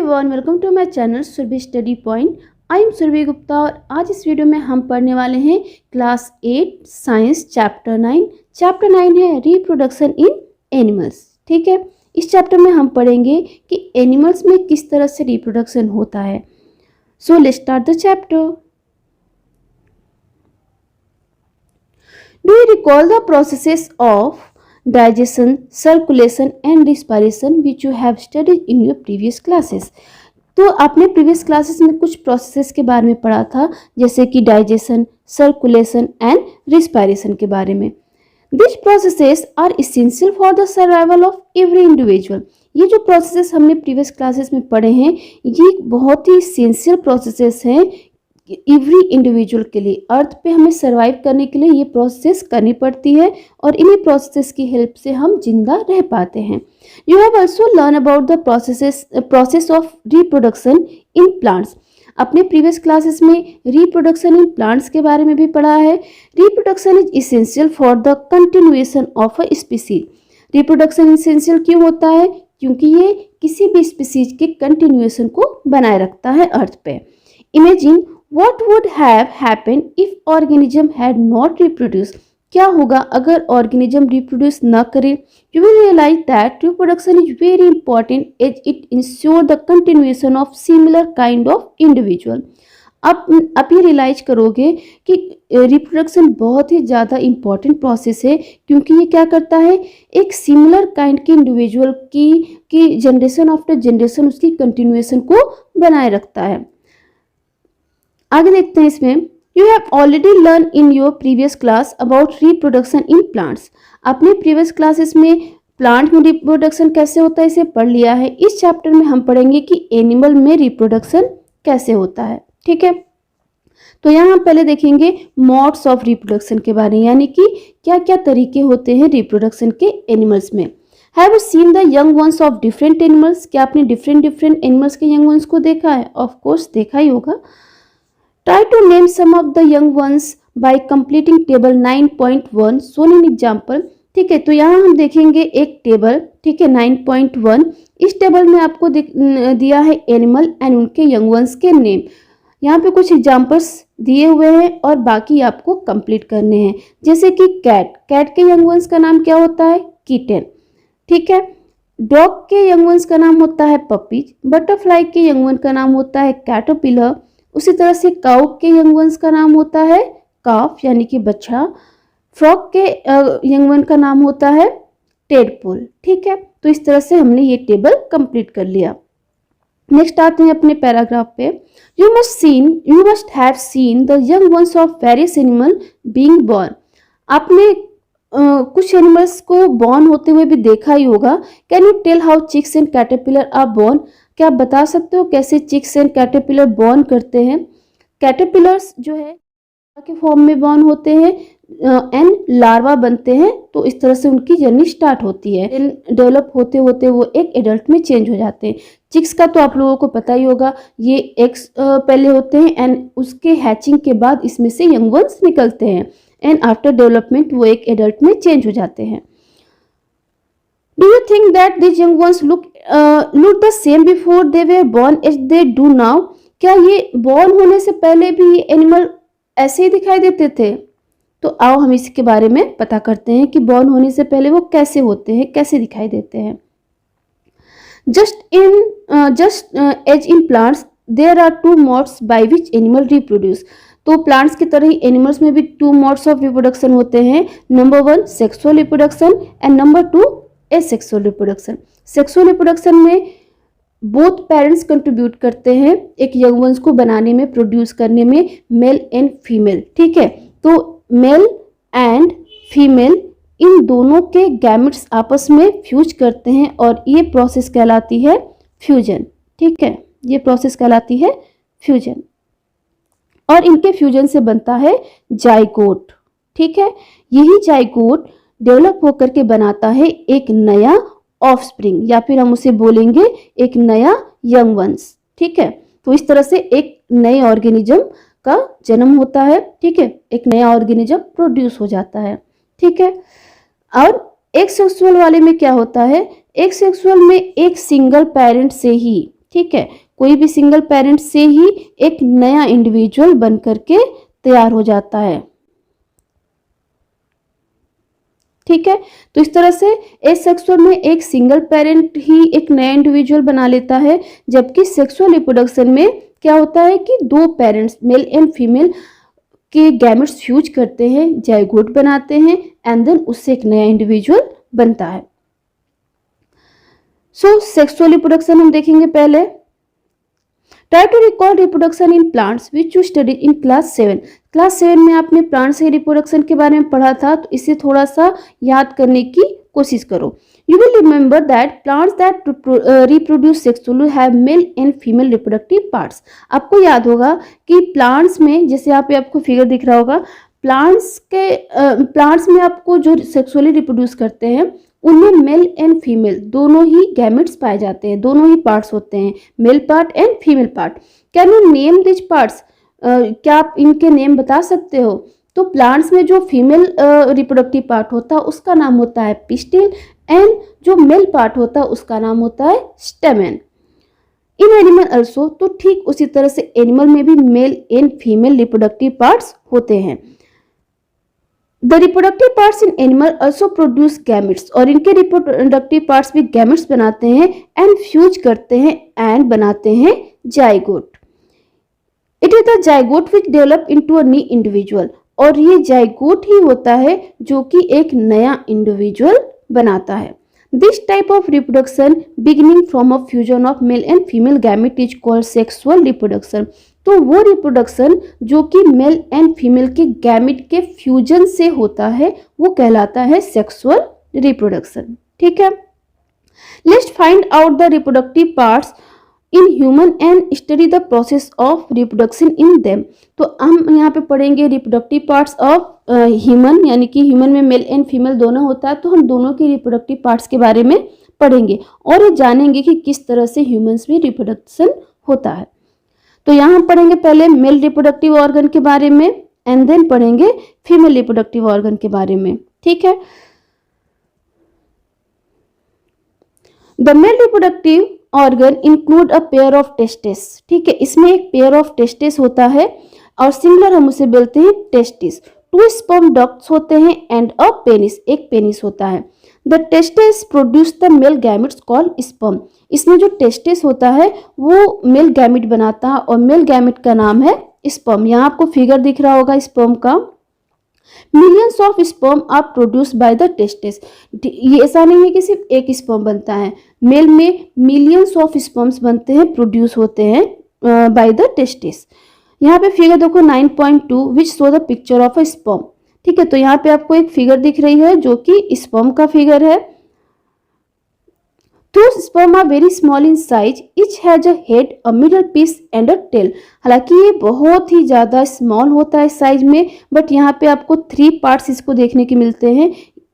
Everyone, welcome to my channel Surabhi study point. I am Surabhi Gupta और आज इस वीडियो में हम पढ़ने वाले हैं क्लास 8 साइंस चैप्टर 9। चैप्टर 9 है रिप्रोडक्शन इन एनिमल्स। ठीक है, इस चैप्टर में हम पढ़ेंगे कि एनिमल्स में किस तरह से रिप्रोडक्शन होता है। So let's start the chapter. Do you recall the processes of digestion, circulation and respiration which you have studied in your previous classes। तो आपने प्रीवियस क्लासेस में कुछ प्रोसेसेस के बारे में पढ़ा था, जैसे कि डाइजेशन, सर्कुलेशन एंड रिस्पायरेशन के बारे में। This processes are essential for the survival of every individual. ये जो प्रोसेसेस हमने प्रीवियस क्लासेस में पढ़े हैं, ये बहुत ही इसेंशियल प्रोसेसेस हैं एवरी इंडिविजुअल के लिए। अर्थ पे हमें सरवाइव करने के लिए ये प्रोसेस करनी पड़ती है और इन्हीं प्रोसेस की हेल्प से हम जिंदा रह पाते हैं। You have also learn about the process of reproduction in plants. अपने प्रीवियस क्लासेस में रिप्रोडक्शन इन प्लांट्स के बारे में भी पढ़ा है। Reproduction is essential for the continuation of a species. Reproduction essential क्यों होता है? क्योंकि ये किसी भी स्पीसीज के कंटिन्यूएशन को बनाए रखता है अर्थ पे। Imagine What would have happened if organism had not reproduced? क्या होगा अगर ऑर्गेनिज्म रिप्रोड्यूस न करे? You will realize that reproduction is very important as it ensures the continuation of similar kind of individual। आप ये रियलाइज करोगे कि reproduction बहुत ही ज़्यादा इम्पॉर्टेंट प्रोसेस है, क्योंकि ये क्या करता है, एक सिमिलर काइंड के इंडिविजुअल की जनरेशन आफ्टर जनरेशन उसकी कंटिन्यूएशन को बनाए रखता है। आगे देखते हैं इसमें। You have already learn in your previous class about reproduction in plants. आपने प्रीवियस क्लासेस में प्लांट में रिप्रोडक्शन कैसे होता है इसे पढ़ लिया है। इस चैप्टर में हम पढ़ेंगे कि एनिमल में रिप्रोडक्शन कैसे होता है। ठीक है, तो यहाँ हम पहले देखेंगे मोड्स ऑफ रिप्रोडक्शन के बारे में, यानी कि क्या क्या तरीके होते हैं रिप्रोडक्शन के एनिमल्स में। Have you seen the young once of different animals? क्या आपने डिफरेंट एनिमल्स के यंग वंस को देखा है? ऑफकोर्स देखा ही होगा। Try to name some of the young ones by completing table 9.1 shown in example। ठीक है, तो यहाँ हम देखेंगे एक टेबल, ठीक है, 9.1। इस टेबल में आपको दिया है एनिमल एंड उनके यंग वंस के नेम। यहाँ पे कुछ एग्जाम्पल्स दिए हुए हैं और बाकी आपको कंप्लीट करने हैं। जैसे कि कैट के यंग वंस का नाम क्या होता है? किटन। ठीक है, डॉग के यंग वंस का नाम होता है पपीज। बटरफ्लाई के यंग वन का नाम होता है कैटरपिलर। उसी तरह से काउ के यंग वंस का नाम होता है काफ, यानी कि बछड़ा। फ्रॉग के यंग वन का नाम होता है टेडपोल। ठीक है, तो इस तरह से हमने ये टेबल कंप्लीट कर लिया। नेक्स्ट आते हैं अपने पैराग्राफ पे। You must have seen the young once of various animal being born. आपने कुछ एनिमल्स को बॉर्न होते हुए भी देखा ही होगा। Can you tell how chicks and caterpillar are born? क्या आप बता सकते हो कैसे चिक्स एंड कैटरपिलर बॉर्न करते हैं? कैटरपिलर्स जो है के फॉर्म में बॉर्न होते हैं एंड लार्वा बनते हैं, तो इस तरह से उनकी जर्नी स्टार्ट होती है। डेवलप होते होते वो एक एडल्ट में चेंज हो जाते हैं। चिक्स का तो आप लोगों को पता ही होगा, ये एग्स पहले होते हैं एंड उसके हैचिंग के बाद इसमें से यंग वंस निकलते हैं एंड आफ्टर डेवलपमेंट वो एक एडल्ट में चेंज हो जाते हैं। Do you think that these young ones look the same before they were born as they do now? क्या ये बॉर्न होने से पहले भी ये एनिमल ऐसे ही दिखाई देते थे? तो आओ हम इसके बारे में पता करते हैं कि बॉर्न होने से पहले वो कैसे होते हैं, कैसे दिखाई देते हैं। just as in plants there are two modes by which animal reproduce। तो प्लांट्स की तरह ही एनिमल्स में भी टू मोड्स ऑफ रिप्रोडक्शन होते हैं। Number 1 sexual reproduction and number 2 asexual reproduction. Sexual reproduction में बोथ पेरेंट्स कंट्रीब्यूट करते हैं एक यंग वंस को बनाने में, प्रोड्यूस करने में, मेल एंड फीमेल। ठीक है, तो मेल एंड फीमेल इन दोनों के गैमेट्स आपस में फ्यूज करते हैं और ये प्रोसेस कहलाती है फ्यूजन। ठीक है, ये प्रोसेस कहलाती है फ्यूजन और इनके फ्यूजन से बनता है जाइगोट। ठीक है, यही जाइगोट डेवलप होकर के बनाता है एक नया ऑफस्प्रिंग, या फिर हम उसे बोलेंगे एक नया यंग वंस। ठीक है, तो इस तरह से एक नए ऑर्गेनिज्म का जन्म होता है। ठीक है, एक नया ऑर्गेनिज्म प्रोड्यूस हो जाता है। ठीक है, और एक सेक्सुअल वाले में क्या होता है? एक सेक्सुअल में एक सिंगल पेरेंट से ही ठीक है, कोई भी सिंगल पेरेंट से ही एक नया इंडिविजुअल बन करके तैयार हो जाता है। ठीक है, तो इस तरह से एसेक्सुअल में एक सिंगल पेरेंट ही एक नया इंडिविजुअल बना लेता है, जबकि सेक्सुअल रिप्रोडक्शन में क्या होता है कि दो पेरेंट्स मेल एंड फीमेल के गैमेट्स फ्यूज करते हैं, जाइगोट बनाते हैं एंड देन उससे एक नया इंडिविजुअल बनता है। सो सेक्सुअल रिप्रोडक्शन हम देखेंगे पहले। Try to recall reproduction in plants which you study in class 7। Class 7 में आपने प्लांट्स के रिप्रोडक्शन के बारे में पढ़ा था, तो इसे थोड़ा सा याद करने की कोशिश करो। You will remember that plants that reproduce sexually have male and female reproductive parts। आपको याद होगा कि प्लांट्स में, जैसे यहाँ पे आपको फिगर दिख रहा होगा, प्लांट्स में आपको जो सेक्सुअली रिप्रोड्यूस करते हैं उनमें मेल एंड फीमेल दोनों ही गैमेट्स पाए जाते हैं, दोनों ही पार्ट्स होते हैं, male part and female part. Can you name this parts? क्या आप इनके नेम बता सकते हो? तो प्लांट्स में जो फीमेल रिप्रोडक्टिव पार्ट होता है उसका नाम होता है पिस्टिल एंड जो मेल पार्ट होता है उसका नाम होता है स्टेमेन। इन एनिमल अल्सो, तो ठीक उसी तरह से एनिमल में भी mail and female reproductive parts होते हैं। The reproductive parts in animal also produce gametes, और इनके रिप्रोडक्टिव पार्ट्स भी गैमेट्स बनाते हैं एंड फ्यूज करते हैं एंड बनाते हैं zygote. It is the zygote which develop into a new individual, और ये जाइगोट ही होता है जो कि एक नया इंडिविजुअल बनाता है। This type of reproduction beginning from a fusion of male and female gamete is called sexual reproduction. तो वो रिप्रोडक्शन जो कि मेल एंड फीमेल के गैमेट के फ्यूजन से होता है वो कहलाता है सेक्सुअल रिप्रोडक्शन। ठीक है, let's find out the reproductive parts in human and study the process of reproduction in them. तो हम यहाँ पे पढ़ेंगे रिप्रोडक्टिव पार्ट्स ऑफ ह्यूमन, यानी कि ह्यूमन में मेल एंड फीमेल दोनों होता है, तो हम दोनों के रिप्रोडक्टिव पार्ट्स के बारे में पढ़ेंगे और ये जानेंगे कि किस तरह से ह्यूमंस में रिप्रोडक्शन होता है। तो यहाँ हम पढ़ेंगे पहले मेल रिप्रोडक्टिव ऑर्गन के बारे में एंड देन पढ़ेंगे फीमेल रिप्रोडक्टिव ऑर्गन के बारे में। ठीक है, the male reproductive organ include a pair of testis. ठीक है, इसमें एक पेयर ऑफ टेस्टिस होता है और सिंगुलर हम उसे बोलते हैं टेस्टिस। टू स्पर्म डक्ट्स होते हैं एंड अ पेनिस, एक पेनिस होता है। The testis produce the male gametes called sperm. इसमें जो टेस्टिस होता है वो मेल गैमेट बनाता है और मेल गैमेट का नाम है स्पर्म। यहाँ आपको फिगर दिख रहा होगा स्पर्म का। Millions of sperm are produce by the testis. ये ऐसा नहीं है कि सिर्फ एक स्पर्म बनता है, मेल में मिलियंस ऑफ स्पर्म्स बनते हैं, प्रोड्यूस होते हैं बाय द टेस्टिस। यहाँ पे फिगर देखो 9.2 which show the picture of a sperm. ठीक है, तो यहाँ पे आपको एक फिगर दिख रही है जो कि स्पर्म का फिगर है। Two sperm are very small in size. Each has a head, a middle piece and a tail. हालांकि ये बहुत ही ज़्यादा स्मॉल होता है साइज में, बट यहाँ पे आपको 3 पार्ट्स इसको देखने के मिलते हैं।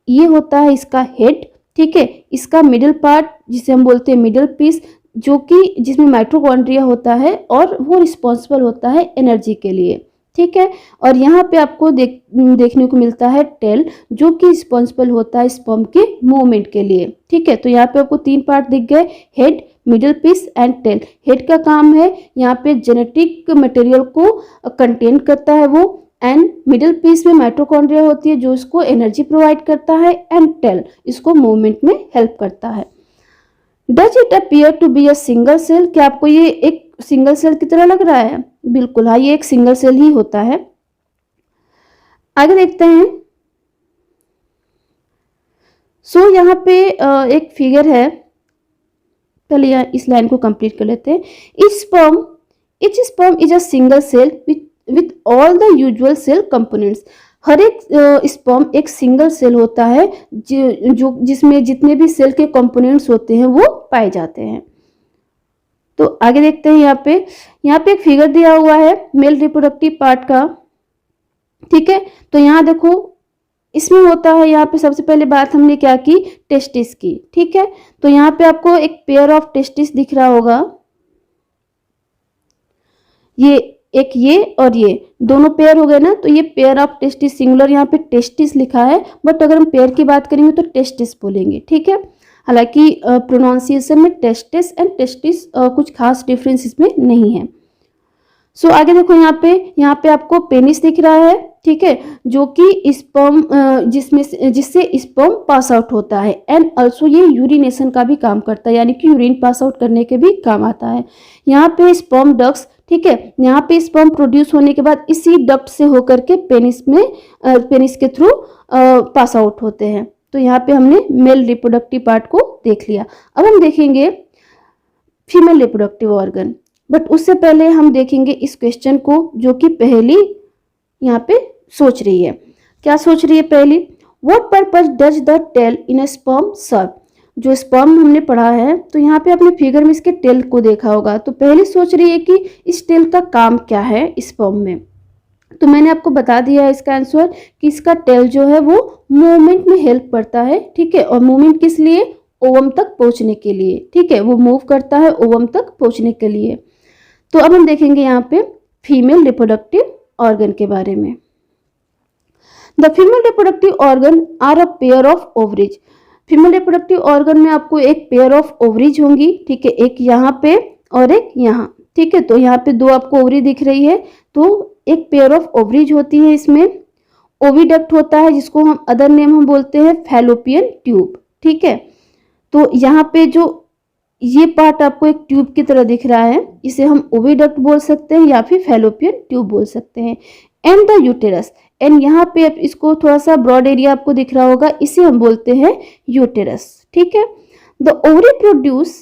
ये होता है इसका हेड, ठीक है, इसका मिडिल पार्ट जिसे हम बोलते हैं मिडिल पीस, जो कि जिसमें माइटोकॉन्ड्रिया होता है और वो रिस्पॉन्सिबल होता है एनर्जी के लिए। ठीक है, और यहाँ पे आपको देखने को मिलता है टेल, जो कि रिस्पॉन्सिबल होता है स्पर्म के मूवमेंट के लिए। ठीक है, तो यहाँ पे आपको 3 पार्ट दिख गए, head, middle piece and tail. Head का काम है यहाँ पे जेनेटिक मटेरियल को कंटेन करता है वो, एंड मिडिल पीस में माइटोकॉन्ड्रिया होती है जो इसको एनर्जी प्रोवाइड करता है, एंड टेल इसको मूवमेंट में हेल्प करता है। Does it appear to be a single cell? क्या आपको ये एक सिंगल सेल की तरह लग रहा है? बिल्कुल हाँ, ये एक सिंगल सेल ही होता है। आगे देखते हैं। सो यहाँ पे एक फिगर है, पहले यहाँ इस लाइन को कंप्लीट कर लेते हैं। each sperm is a single cell with all the usual cell components। हर एक स्पर्म एक सिंगल सेल होता है जो जिसमें जितने भी सेल के कंपोनेंट्स होते हैं वो पाए जाते हैं। तो आगे देखते हैं। यहाँ पे एक फिगर दिया हुआ है मेल रिप्रोडक्टिव पार्ट का। ठीक है, तो यहाँ देखो इसमें होता है, यहाँ पे सबसे पहले बात हमने क्या की, टेस्टिस की। ठीक है, तो यहाँ पे आपको एक पेयर ऑफ टेस्टिस दिख रहा होगा, ये और ये दोनों पेयर हो गए ना, तो ये पेयर ऑफ टेस्टिस सिंगुलर, यहाँ पे टेस्टिस लिखा है, बट अगर हम पेयर की बात करेंगे तो टेस्टिस बोलेंगे। ठीक है, हालांकि प्रोनाउंसिएशन में टेस्टिस एंड टेस्टिस कुछ खास डिफरेंस इसमें नहीं है। सो आगे देखो, यहाँ पे आपको पेनिस दिख रहा है, ठीक है, जो कि स्पर्म जिससे स्पर्म पास आउट होता है। एंड ऑल्सो ये यूरिनेशन का भी काम करता है, यानी कि यूरिन पास आउट करने के भी काम आता है। यहाँ पे स्पर्म डक्ट्स, ठीक है, यहाँ पे स्पर्म प्रोड्यूस होने के बाद इसी डक्ट से होकर के पेनिस के थ्रू पास आउट होते हैं। तो यहाँ पे हमने मेल रिप्रोडक्टिव पार्ट को देख लिया। अब हम देखेंगे फीमेल रिप्रोडक्टिव ऑर्गन, बट उससे पहले हम देखेंगे इस क्वेश्चन को, जो कि पहली यहाँ पे सोच रही है। क्या सोच रही है पहली? What purpose does the tail in a sperm serve? जो स्पर्म हमने पढ़ा है, तो यहाँ पे आपने फिगर में इसके टेल को देखा होगा। तो पहले सोच रही है कि इस टेल का काम क्या है स्पर्म में। तो मैंने आपको बता दिया है इसका आंसर कि इसका टेल जो है वो मूवमेंट में हेल्प करता है, ठीक है। और मूवमेंट किस लिए? ओवम तक पहुंचने के लिए, ठीक है, वो मूव करता है ओवम तक पहुंचने के लिए। तो अब हम देखेंगे यहाँ पे फीमेल रिप्रोडक्टिव ऑर्गन के बारे में। The female reproductive organ are a pair of ovaries. Female reproductive organ में आपको एक पेयर ऑफ ओवरीज होंगी, ठीक है, एक यहाँ पे और एक यहाँ, ठीक है। तो यहाँ पे दो आपको ओवरी दिख रही है, तो एक पेयर ऑफ ओवरीज होती है। इसमें ओविडक्ट होता है, जिसको हम अदर नेम हम बोलते हैं फैलोपियन ट्यूब, ठीक है। तो यहाँ पे जो ये पार्ट आपको एक ट्यूब की तरह दिख रहा है, इसे हम ओविडक्ट बोल सकते हैं या फिर फैलोपियन ट्यूब बोल सकते हैं। एंड द यूटेरस, एंड यहाँ पे इसको थोड़ा सा ब्रॉड एरिया आपको दिख रहा होगा, इसे हम बोलते हैं यूटेरस, ठीक है। The ovary produce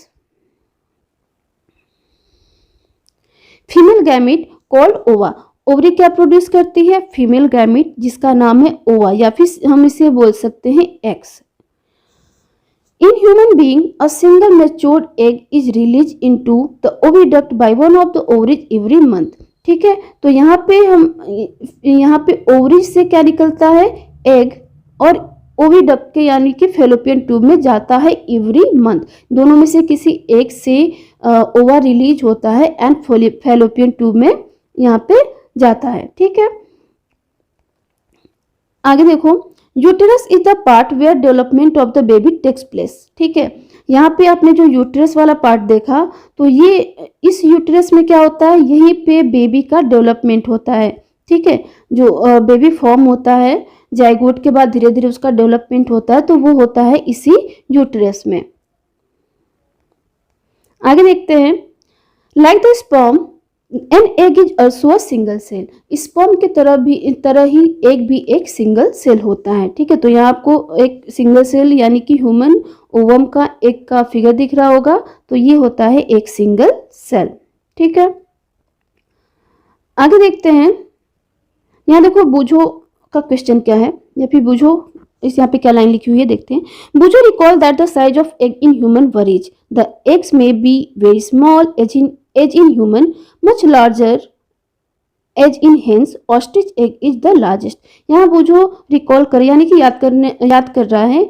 female gamete called ओवा। ओवरी क्या प्रोड्यूस करती है? फीमेल गैमेट, जिसका नाम है ओवा, या फिर हम इसे बोल सकते हैं x. In human being, a single matured egg is released into the oviduct by one of the ovaries every month. ठीक है, तो यहाँ पे ओवरीज से क्या निकलता है? एग, और ओविडक्ट के यानी कि फैलोपियन ट्यूब में जाता है एवरी मंथ। दोनों में से किसी एक से ओवा रिलीज होता है एंड फैलोपियन ट्यूब में यहाँ पे जाता है, ठीक है। आगे देखो, uterus is the part where development of the baby takes place, ठीक है। यहाँ पे आपने जो यूटेरस वाला पार्ट देखा, तो ये इस यूटेरस में क्या होता है? यहीं पे बेबी का डेवलपमेंट होता है, ठीक है। जो बेबी फॉर्म होता है जाइगोट के बाद धीरे धीरे उसका डेवलपमेंट होता है, तो वो होता है इसी यूटेरस में। आगे देखते हैं, like the sperm an egg is also a single cell. Sperm की तरह ही एग भी एक सिंगल सेल होता है, ठीक है। तो यहाँ आपको एक सिंगल सेल यानी कि ह्यूमन ओवम का एग का फिगर दिख रहा होगा, तो ये होता है एक सिंगल सेल, ठीक है। आगे देखते हैं, यहाँ देखो बूझो का क्वेश्चन क्या है, या फिर बूझो इस यहाँ पे क्या लाइन लिखी हुई है देखते हैं। बूझो recall that the size of egg in human varies. The eggs may be very small as in human, much larger as in hens, ostrich egg is the largest. यहाँ बूझो रिकॉल कर यानी कि याद कर रहा है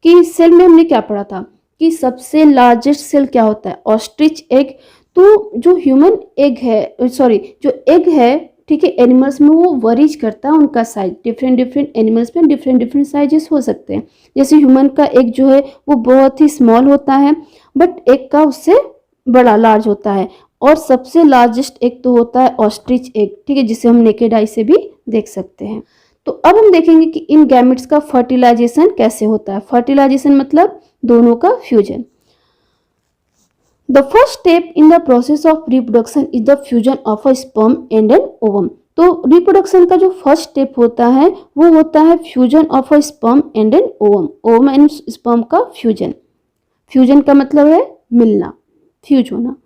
कि सेल में हमने क्या पढ़ा था कि सबसे लार्जेस्ट सेल क्या होता है? Ostrich egg. तो जो ह्यूमन एग है, जो एग है, ठीक है, एनिमल्स में वो वरीज करता है उनका साइज। डिफरेंट एनिमल्स में डिफरेंट साइजेस हो सकते हैं। जैसे ह्यूमन का एग जो है वो बहुत ही स्मॉल होता है, बट एग का उससे बड़ा लार्ज होता है। और सबसे लार्जेस्ट एग तो होता है ऑस्ट्रिच एग, ठीक है, जिसे हम नेकेड आई से भी देख सकते हैं। तो अब हम देखेंगे कि इन गैमेट्स का फर्टिलाइजेशन कैसे होता है। फर्टिलाइजेशन मतलब दोनों का fusion. The first step in the process of reproduction is the fusion of a sperm and an ovum. तो रिप्रोडक्शन का जो फर्स्ट स्टेप होता है वो होता है fusion of a sperm and an ovum. Ovum and sperm का fusion. Fusion का मतलब है मिलना, फ्यूज होना।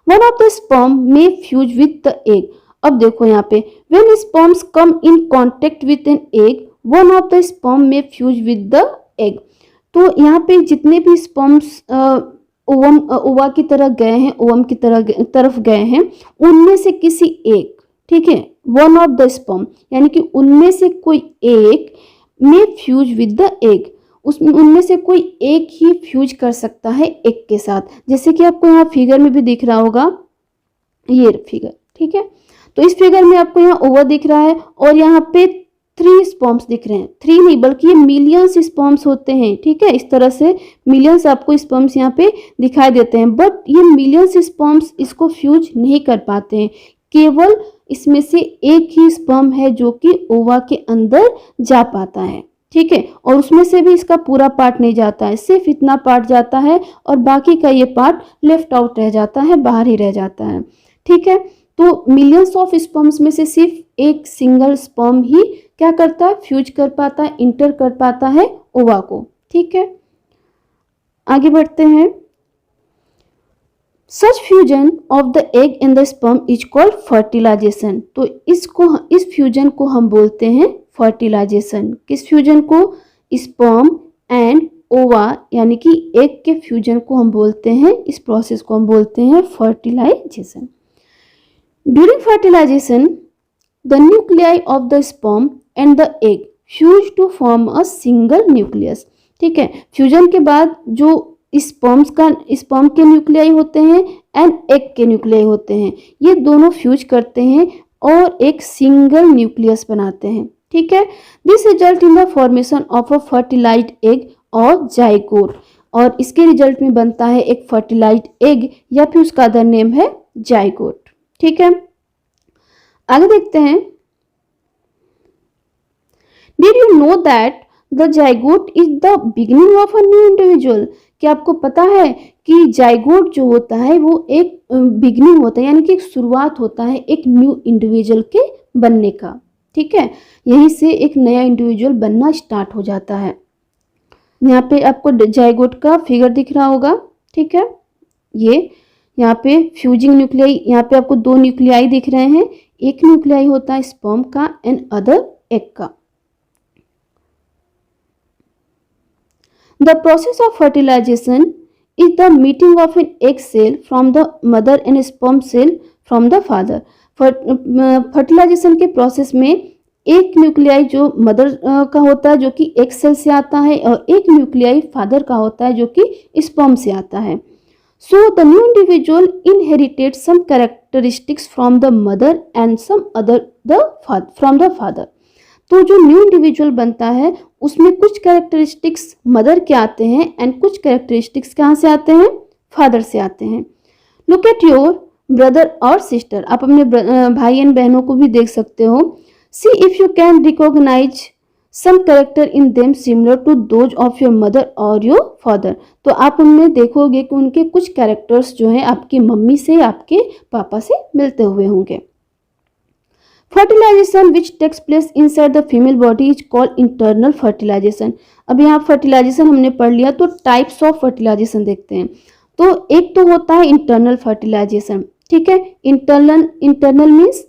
One of the sperm may fuse with the egg. अब देखो यहाँ पे when sperms come in contact with an egg, one of the sperm may fuse with the egg. तो यहाँ पे जितने भी स्पर्म्स ओवा की तरह गए हैं, ओवम की तरफ गए हैं, उनमें से किसी एक, ठीक है, वन ऑफ द स्पर्म यानी कि उनमें से कोई एक मे फ्यूज विद द एग, उनमें से कोई एक ही फ्यूज कर सकता है एग के साथ। जैसे कि आपको यहाँ फिगर में भी दिख रहा होगा, ये फिगर, ठीक है। तो इस फिगर में आपको यहाँ ओवा दिख रहा है और यहाँ पे 3 स्पर्म्स दिख रहे हैं, 3 नहीं बल्कि ये मिलियंस स्पर्म्स होते हैं, ठीक है। इस तरह से मिलियंस आपको स्पर्म्स यहाँ पे दिखाई देते हैं, बट ये मिलियंस स्पर्म्स इसको फ्यूज नहीं कर पाते हैं। केवल इसमें से एक ही स्पर्म है जो कि ओवा के अंदर जा पाता है, ठीक है। और उसमें से भी इसका पूरा पार्ट नहीं जाता है, सिर्फ इतना पार्ट जाता है और बाकी का ये पार्ट लेफ्ट आउट रह जाता है, बाहर ही रह जाता है, ठीक है। तो मिलियंस ऑफ स्पर्म्स में से सिर्फ एक सिंगल स्पर्म ही क्या करता है, फ्यूज कर पाता है, इंटर कर पाता है ओवा को, ठीक है। आगे बढ़ते हैं। Such fusion of the egg in the sperm is called fertilisation. तो इस फ्यूजन को हम बोलते हैं फर्टिलाइजेशन। किस फ्यूजन को, स्पर्म एंड ओवा यानी कि एग के फ्यूजन को हम बोलते हैं, इस प्रोसेस को हम बोलते हैं fertilisation. During fertilisation the nuclei of the sperm and the egg fuse to form a single nucleus, ठीक है। फ्यूजन के बाद जो स्पर्म के न्यूक्लियाई होते हैं एंड एग के न्यूक्लियाई होते हैं, ये दोनों फ्यूज करते हैं और एक सिंगल न्यूक्लियस बनाते हैं, ठीक है। This result in the formation of a fertilised egg और जाइगोट, और इसके रिजल्ट में बनता है एक फर्टिलाइज्ड एग या फिर उसका अदर नेम है जाइगोट, ठीक है। आगे देखते हैं। Did you know that the zygote is the beginning of a new individual. क्या आपको पता है कि जाइगोट जो होता है वो एक बिगिनिंग होता है, यानी कि एक शुरुआत होता है एक न्यू इंडिविजुअल के बनने का, ठीक है। यहीं से एक नया इंडिविजुअल बनना स्टार्ट हो जाता है। यहाँ पे आपको जाइगोट का फिगर दिख रहा होगा, ठीक है। ये यहाँ पे फ्यूजिंग न्यूक्लियाई, यहाँ पे आपको 2 न्यूक्लियाई दिख रहे हैं, एक न्यूक्लियाई होता है स्पर्म का एंड अदर एग का। The process of fertilization is the meeting of an egg cell from the mother and sperm cell from the father. Fertilisation के प्रोसेस में एक न्यूक्लियाई जो मदर का होता है जो कि एग सेल से आता है, और एक न्यूक्लियाई फादर का होता है जो कि स्पर्म से आता है। So the new individual inherited some characteristics from the mother and some other from the father. तो जो न्यू इंडिविजुअल बनता है उसमें कुछ कैरेक्टरिस्टिक्स मदर के आते हैं एंड कुछ कैरेक्टरिस्टिक्स कहाँ से आते हैं, फादर से आते हैं। लुक एट योर ब्रदर और सिस्टर, आप अपने भाई एंड बहनों को भी देख सकते हो। See if you can recognise some character in them similar to those of your mother और योर फादर। तो आप उनमें देखोगे कि उनके कुछ कैरेक्टर्स जो है आपकी मम्मी से, आपके पापा से मिलते हुए होंगे। Fertilisation which takes place inside the female body is called internal fertilisation. अब यहाँ फर्टिलाइजेशन हमने पढ़ लिया, तो टाइप्स ऑफ फर्टिलाइजेशन देखते हैं। तो एक तो होता है इंटरनल फर्टिलाइजेशन, ठीक है। इंटरनल मीन्स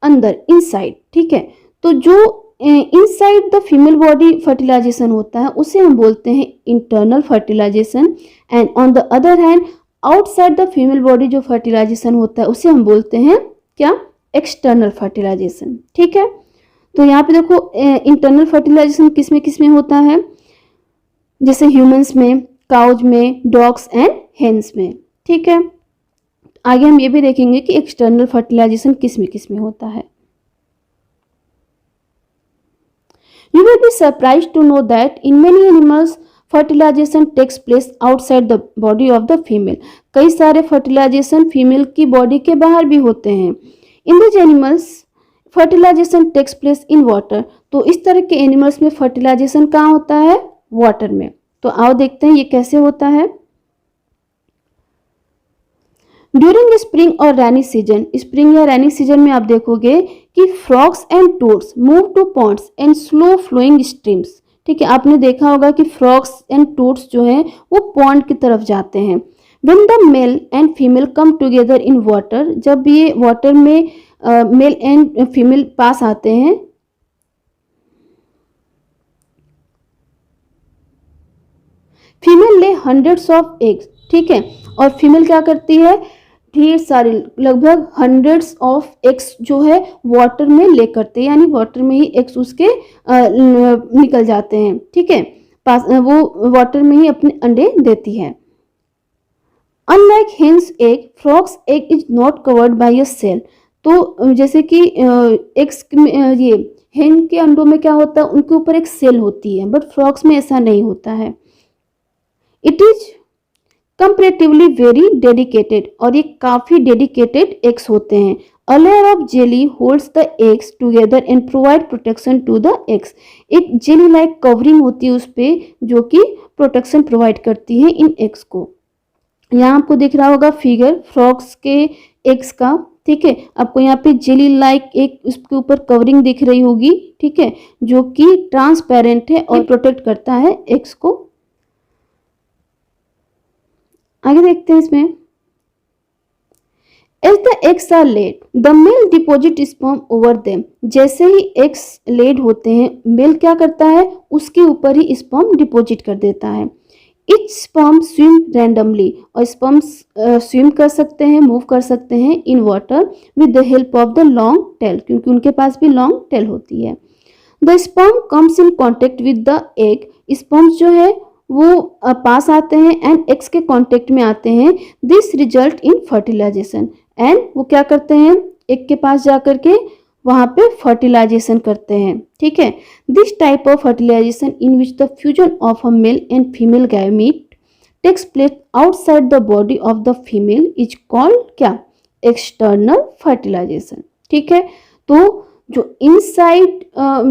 अंदर, इनसाइड, ठीक है। तो जो inside the female body fertilisation होता है उसे हम बोलते हैं internal fertilisation, and on the other hand outside the female body जो फर्टिलाइजेशन होता है उसे हम बोलते हैं क्या, एक्सटर्नल फर्टिलाइजेशन, ठीक है। तो यहाँ पे देखो इंटरनल फर्टिलाइजेशन किस में होता है, जैसे ह्यूमंस में, काउज में, डॉग्स एंड हेन्स में, ठीक है। आगे हम ये भी देखेंगे कि एक्सटर्नल फर्टिलाइजेशन किस में होता है। You will be surprised to know that in many animals fertilization takes place outside the body of the female. कई सारे फर्टिलाइजेशन फीमेल की बॉडी के बाहर भी होते हैं। In these animals fertilization takes place in water. तो इस तरह के एनिमल्स में फर्टिलाइजेशन कहाँ होता है, वाटर में। तो आओ देखते हैं ये कैसे होता है। ड्यूरिंग स्प्रिंग और रैनी सीजन, स्प्रिंग या रैनी सीजन में आप देखोगे कि frogs and toads move to ponds and slow flowing streams, ठीक है। आपने देखा होगा कि फ्रॉग्स एंड टोड्स जो हैं वो पॉन्ड की तरफ जाते हैं। When the mail and female come together in water, जब ये वाटर में मेल एंड फीमेल पास आते हैं, फीमेल ले हंड्रेड्स ऑफ एग्स, ठीक है। और फीमेल क्या करती है, ढेर सारे लगभग हंड्रेड्स ऑफ एग्स जो है वाटर में ले करते हैं, यानी वाटर में ही एग्स उसके निकल जाते हैं, ठीक है। वो वाटर में ही अपने अंडे देती है। Unlike hens egg, frogs egg is not covered by a shell. तो जैसे कि एग्स ये हेन के अंडों में क्या होता है, उनके ऊपर एक सेल होती है, बट फ्रॉग्स में ऐसा नहीं होता है। It is comparatively very dedicated, और ये काफी डेडिकेटेड एग्स होते हैं। A layer of jelly holds the eggs together and provide protection to the eggs. एक जेली लाइक कवरिंग होती है उस पे, जो कि प्रोटेक्शन प्रोवाइड करती है इन एग्स को। यहाँ आपको दिख रहा होगा फिगर फ्रॉग्स के एग्स का, ठीक है। आपको यहाँ पे जेली लाइक एक उसके ऊपर कवरिंग दिख रही होगी, ठीक है, जो कि ट्रांसपेरेंट है और प्रोटेक्ट करता है एग्स को। आगे देखते हैं इसमें। As the eggs are laid, the male deposit sperm over them. जैसे ही एग्स लेड होते हैं, मेल क्या करता है, उसके ऊपर ही स्पर्म डिपॉजिट कर देता है। Each sperm swim randomly, और स्पर्म स्विम कर सकते हैं, मूव कर सकते हैं in water with the help of the long tail, क्योंकि उनके पास भी लॉन्ग टेल होती है। The sperm comes in contact with the egg, sperms जो है वो पास आते हैं एंड एग्स के कांटेक्ट में आते हैं। This result in fertilisation, and वो क्या करते हैं, एग के पास जाकर के वहां पे फर्टिलाइजेशन करते हैं, ठीक है। This type of fertilisation in which the fusion of a male and female gamete takes place outside the body of the female is called क्या, एक्सटर्नल फर्टिलाइजेशन, ठीक है। तो जो इनसाइड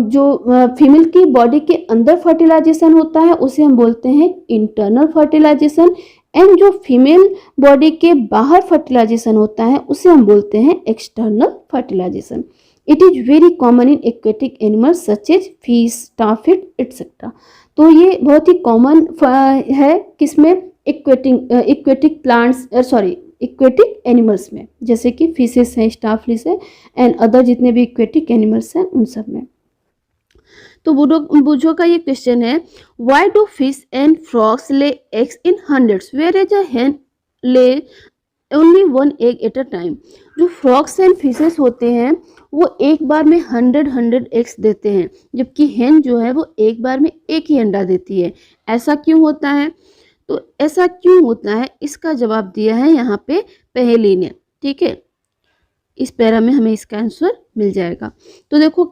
जो फीमेल की बॉडी के अंदर फर्टिलाइजेशन होता है उसे हम बोलते हैं इंटरनल फर्टिलाइजेशन, एंड जो फीमेल बॉडी के बाहर फर्टिलाइजेशन होता है उसे हम बोलते हैं external fertilisation. It is very common in aquatic animals such as fish, starfish etcetera. तो ये बहुत ही कॉमन है किसमें, aquatic plants, sorry aquatic animals में, जैसे कि फिशेस हैं, स्टारफिश है एंड अदर जितने भी एक्वेटिक एनिमल्स हैं उन सब में। तो बूढ़ों का ये क्वेश्चन है, why do fish and frogs lay eggs in hundreds whereas a hen lay only one egg at a time. जो फ्रॉग्स एंड फिशेस होते हैं वो एक बार में 100 एग्स देते हैं, जबकि hen जो है वो एक बार में एक ही अंडा देती है। ऐसा क्यों होता है, तो ऐसा क्यों होता है इसका जवाब दिया है यहाँ पे पहेली ने, ठीक है। इस पैरा में हमें इसका आंसर मिल जाएगा। तो देखो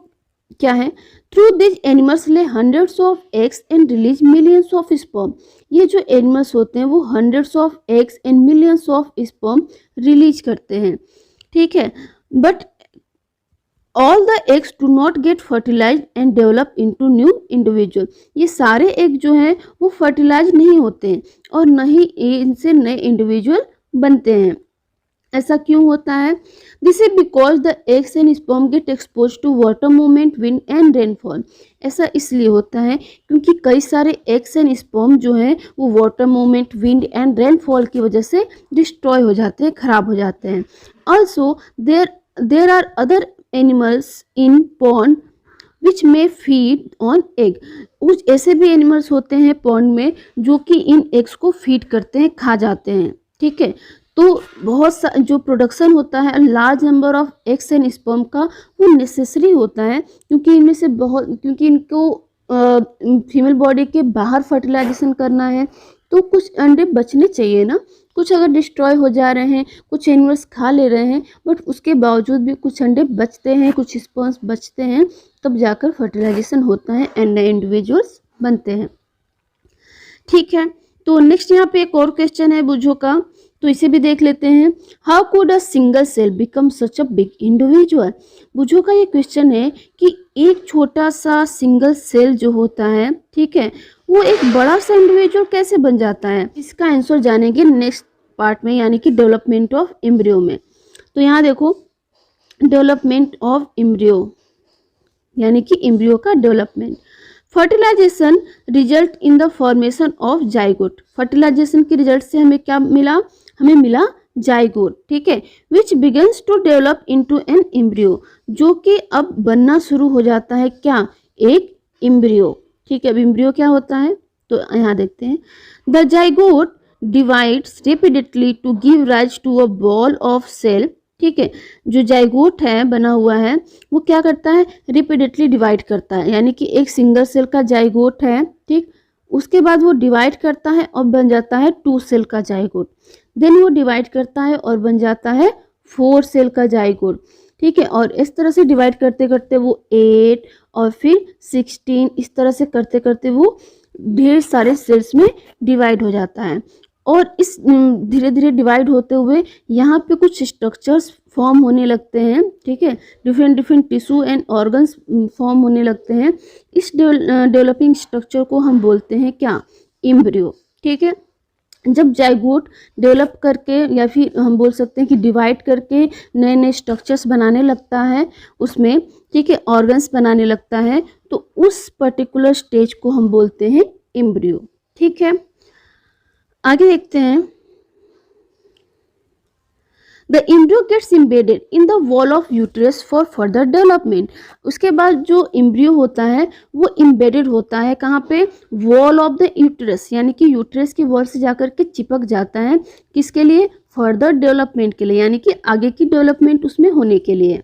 क्या है, through this animals lay hundreds of eggs and release millions of sperm. ये जो एनिमल्स होते हैं वो hundreds of eggs and millions of sperm release करते हैं, ठीक है। But all the eggs do not get fertilise and develop into new individual. ये सारे एग जो हैं वो फर्टिलाइज नहीं होते हैं और न ही इनसे नए इंडिविजुअल बनते हैं। ऐसा क्यों होता है, this is because the eggs and sperm get expose to water movement, wind and rainfall. ऐसा इसलिए होता है क्योंकि कई सारे एग्स एंड स्पर्म जो हैं वो water movement, wind and rainfall की वजह से डिस्ट्रॉय हो जाते हैं, खराब हो जाते हैं। Also there are other animals in pond which में फीड ऑन एग। कुछ ऐसे भी एनिमल्स होते हैं पॉन्ड में जो कि इन एग्स को फीड करते हैं, खा जाते हैं, ठीक है। तो बहुत सा जो प्रोडक्शन होता है large number of eggs and sperm का वो नेसेसरी होता है, क्योंकि इनमें से क्योंकि इनको फीमेल बॉडी के बाहर फर्टिलाइजेशन करना है, तो कुछ अंडे बचने चाहिए ना। कुछ अगर डिस्ट्रॉय हो जा रहे हैं, कुछ एनिमल्स खा ले रहे हैं, बट उसके बावजूद भी कुछ अंडे बचते हैं, कुछ स्पर्म्स बचते हैं, तब जाकर फर्टिलाइजेशन होता है एंड नए इंडिविजुअल्स बनते हैं, ठीक है। तो नेक्स्ट यहाँ पे एक और क्वेश्चन है बुझो का, तो इसे भी देख लेते हैं। How could a single cell become such a big individual. बुझो का ये क्वेश्चन है कि एक छोटा सा सिंगल सेल जो होता है, ठीक है, वो एक बड़ा सा इंडिविजुअल कैसे बन जाता है। इसका आंसर जानेंगे नेक्स्ट पार्ट में, यानी कि डेवलपमेंट ऑफ एम्ब्रियो में। तो यहाँ देखो, डेवलपमेंट ऑफ एम्ब्रियो यानी कि एम्ब्रियो का development. Fertilisation result in the formation of zygote. Fertilisation के रिजल्ट से हमें क्या मिला, हमें मिला जाइगोट, ठीक है, which begins to develop into an embryo, जो कि अब बनना शुरू हो जाता है क्या, एक एम्ब्रियो, ठीक है। अब एम्ब्रियो क्या होता है, तो यहाँ देखते हैं। The zygote divides rapidly to give rise to a ball of cell, ठीक है। जो जाइगोट है बना हुआ है वो क्या करता है, रिपीटेडली डिवाइड करता है, यानी कि एक सिंगल सेल का जाइगोट है, ठीक, उसके बाद वो डिवाइड करता है और बन जाता है 2 सेल का जाइगोट। देन वो डिवाइड करता है और बन जाता है 4 सेल का जाइगोट। ठीक है। और इस तरह से डिवाइड करते करते वो 8 और फिर 16, इस तरह से करते करते वो ढेर सारे सेल्स में डिवाइड हो जाता है। और इस धीरे धीरे डिवाइड होते हुए यहाँ पे कुछ स्ट्रक्चर्स फॉर्म होने लगते हैं, ठीक है। Different different tissue and organs form होने लगते हैं। इस डेवलपिंग स्ट्रक्चर को हम बोलते हैं क्या, एम्ब्रियो, ठीक है। जब जाइगोट डेवलप करके या फिर हम बोल सकते हैं कि डिवाइड करके नए नए स्ट्रक्चर्स बनाने लगता है उसमें, ठीक है, ऑर्गन्स बनाने लगता है, तो उस पर्टिकुलर स्टेज को हम बोलते हैं एम्ब्रियो, ठीक है। आगे देखते हैं, the embryo gets embedded in the wall of uterus for further development. उसके बाद जो एम्ब्रियो होता है वो इम्बेडेड होता है कहाँ पे, वॉल ऑफ द यूट्रस, यानी कि यूट्रस की वॉल से जाकर के चिपक जाता है, किसके लिए, फर्दर डेवलपमेंट के लिए, यानी कि आगे की डेवलपमेंट उसमें होने के लिए।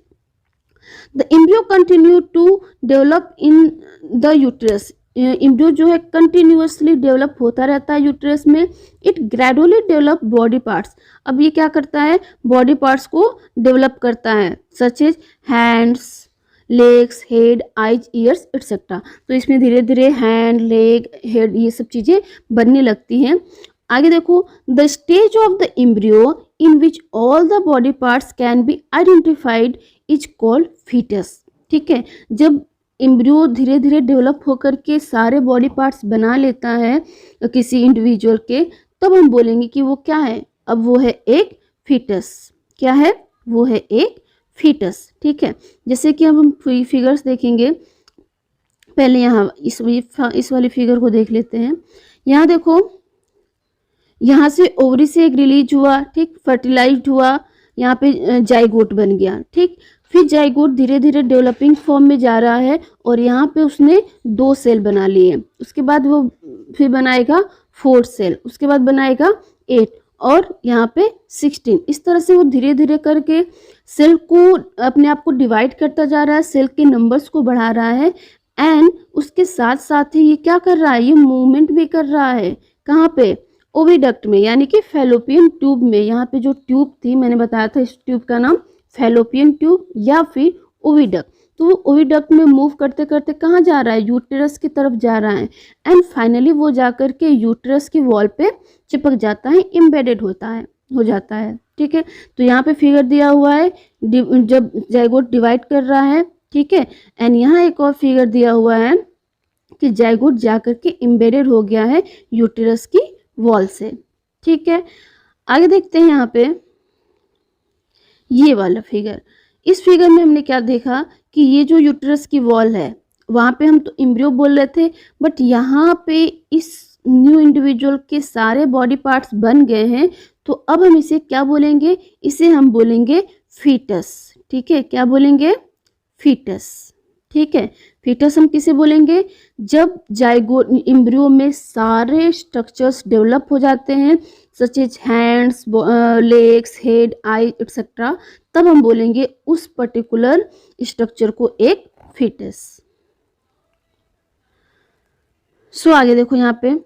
The embryo continue to develop in the uterus. Embryo जो है कंटिन्यूअसली डेवलप होता रहता है यूट्रस में। It gradually develop body parts. अब ये क्या करता है, बॉडी पार्ट्स को डेवलप करता है, such as hands, legs, head, eyes, ears etcetera. तो इसमें धीरे धीरे हैंड, लेग, हेड, ये सब चीज़ें बनने लगती हैं। आगे देखो, the stage of the embryo in which all the body parts can be identified is called foetus, ठीक है। जब एम्ब्रियो धीरे धीरे डेवलप होकर के सारे बॉडी पार्ट्स बना लेता है किसी इंडिविजुअल के, तब हम बोलेंगे कि वो क्या है, अब वो है एक फीटस। क्या है, वो है एक फीटस, ठीक है। जैसे कि अब हम फिगर्स देखेंगे, पहले यहाँ इस वाली फिगर को देख लेते हैं। यहाँ देखो, यहाँ से ओवरी से एक रिलीज हुआ, ठीक, फर्टिलाइज्ड हुआ, यहाँ पे जाइगोट बन गया, ठीक। फिर जाइगोट धीरे धीरे डेवलपिंग फॉर्म में जा रहा है और यहाँ पे उसने 2 सेल बना लिए। उसके बाद वो फिर बनाएगा 4 सेल, उसके बाद बनाएगा 8 और यहाँ पे 16। इस तरह से वो धीरे धीरे करके सेल को, अपने आप को डिवाइड करता जा रहा है, सेल के नंबर्स को बढ़ा रहा है। एंड उसके साथ साथ ही ये क्या कर रहा है, ये मूवमेंट भी कर रहा है, कहाँ पे, ओविडक्ट में, यानी कि फैलोपियन ट्यूब में। यहाँ पे जो ट्यूब थी, मैंने बताया था इस ट्यूब का नाम फैलोपियन ट्यूब या फिर ओविडक्ट। तो वो ओविडक्ट में मूव करते करते कहाँ जा रहा है, यूट्रस की तरफ जा रहा है। एंड फाइनली वो जाकर के यूट्रस की वॉल पे चिपक जाता है, एम्बेडेड हो जाता है, ठीक है। तो यहाँ पे फिगर दिया हुआ है जब जाइगोट डिवाइड कर रहा है, ठीक है। एंड यहाँ एक और फिगर दिया हुआ है कि जाइगोट जाकर के एम्बेडेड हो गया है यूट्रस की वॉल से, ठीक है। आगे देखते हैं यहाँ पे ये वाला फिगर। इस फिगर में हमने क्या देखा कि ये जो यूट्रस की वॉल है, वहाँ पे हम तो एम्ब्रियो बोल रहे थे, बट यहाँ पे इस न्यू इंडिविजुअल के सारे बॉडी पार्ट्स बन गए हैं। तो अब हम इसे क्या बोलेंगे, इसे हम बोलेंगे फीटस, ठीक है। क्या बोलेंगे, फीटस, ठीक है। फीटस हम किसे बोलेंगे, जब जाइगोट एम्ब्रियो में सारे स्ट्रक्चर्स डेवलप हो जाते हैं, such as hands, legs, head, eye etcetera, तब हम बोलेंगे उस पर्टिकुलर स्ट्रक्चर को एक फीटस। सो आगे देखो, यहाँ पे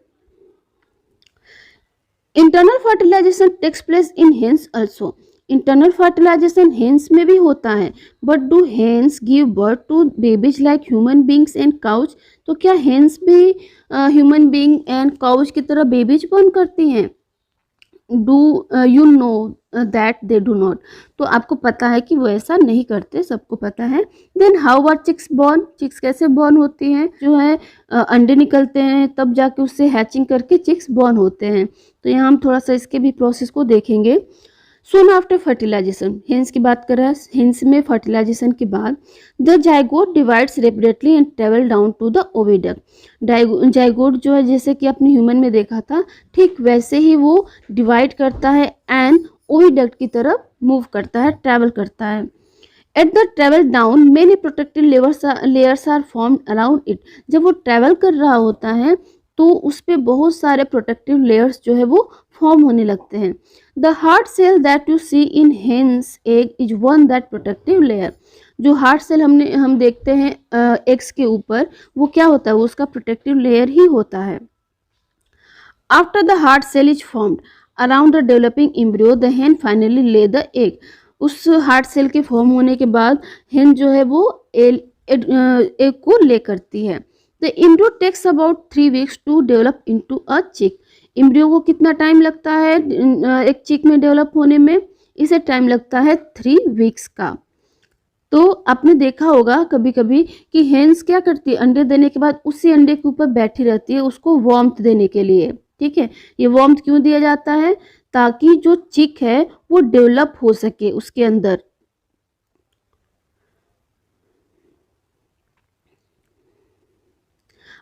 internal fertilisation takes place in hens also. Internal fertilisation hens में भी होता है, but do hens give birth to babies like human beings and cows. तो क्या हेन्स भी ह्यूमन बींग एंड काउच की तरह बेबीज बर्न करती हैं? Do you know that they do not. तो आपको पता है कि वो ऐसा नहीं करते, सबको पता है। Then how are chicks born, chicks कैसे बॉर्न होती हैं, जो है अंडे निकलते हैं, तब जाके उससे हैचिंग करके चिक्स बॉर्न होते हैं। तो यहाँ हम थोड़ा सा इसके भी प्रोसेस को देखेंगे। सोन आफ्टर फर्टिलाइजेशन, हेंस की बात कर रहा है, हेंस में फर्टिलाइजेशन के बाद the zygote divides rapidly and travel down to the oviduct. Zygote जो है, जैसे कि आपने ह्यूमन में देखा था, ठीक वैसे ही वो डिवाइड करता है एंड ओविडक्ट की तरफ मूव करता है, ट्रैवल करता है। At the travel down many protective layers are formed around it. जब वो ट्रैवल कर रहा होता है तो उस पर बहुत सारे प्रोटेक्टिव लेयर्स जो है वो फॉर्म होने लगते हैं। The hard shell that you see in hens egg is one that protective layer. जो हार्ड सेल हम देखते हैं एग्स के ऊपर, वो क्या होता है, वो उसका प्रोटेक्टिव लेयर ही होता है। After the hard shell is formed around the developing embryo the hen finally lay the egg. उस हार्ड सेल के फॉर्म होने के बाद हेन जो है वो एग को ले करती है। The embryo takes about 3 weeks to develop into a chick. Embryo को कितना टाइम लगता है एक चिक में डेवलप होने में? इसे टाइम लगता है 3 वीक्स का। तो आपने देखा होगा कभी कभी कि हेन्स क्या करती है, अंडे देने के बाद उसी अंडे के ऊपर बैठी रहती है उसको वार्मथ देने के लिए। ठीक है, ये वार्मथ क्यों दिया जाता है? ताकि जो चिक है वो डेवलप हो सके उसके अंदर।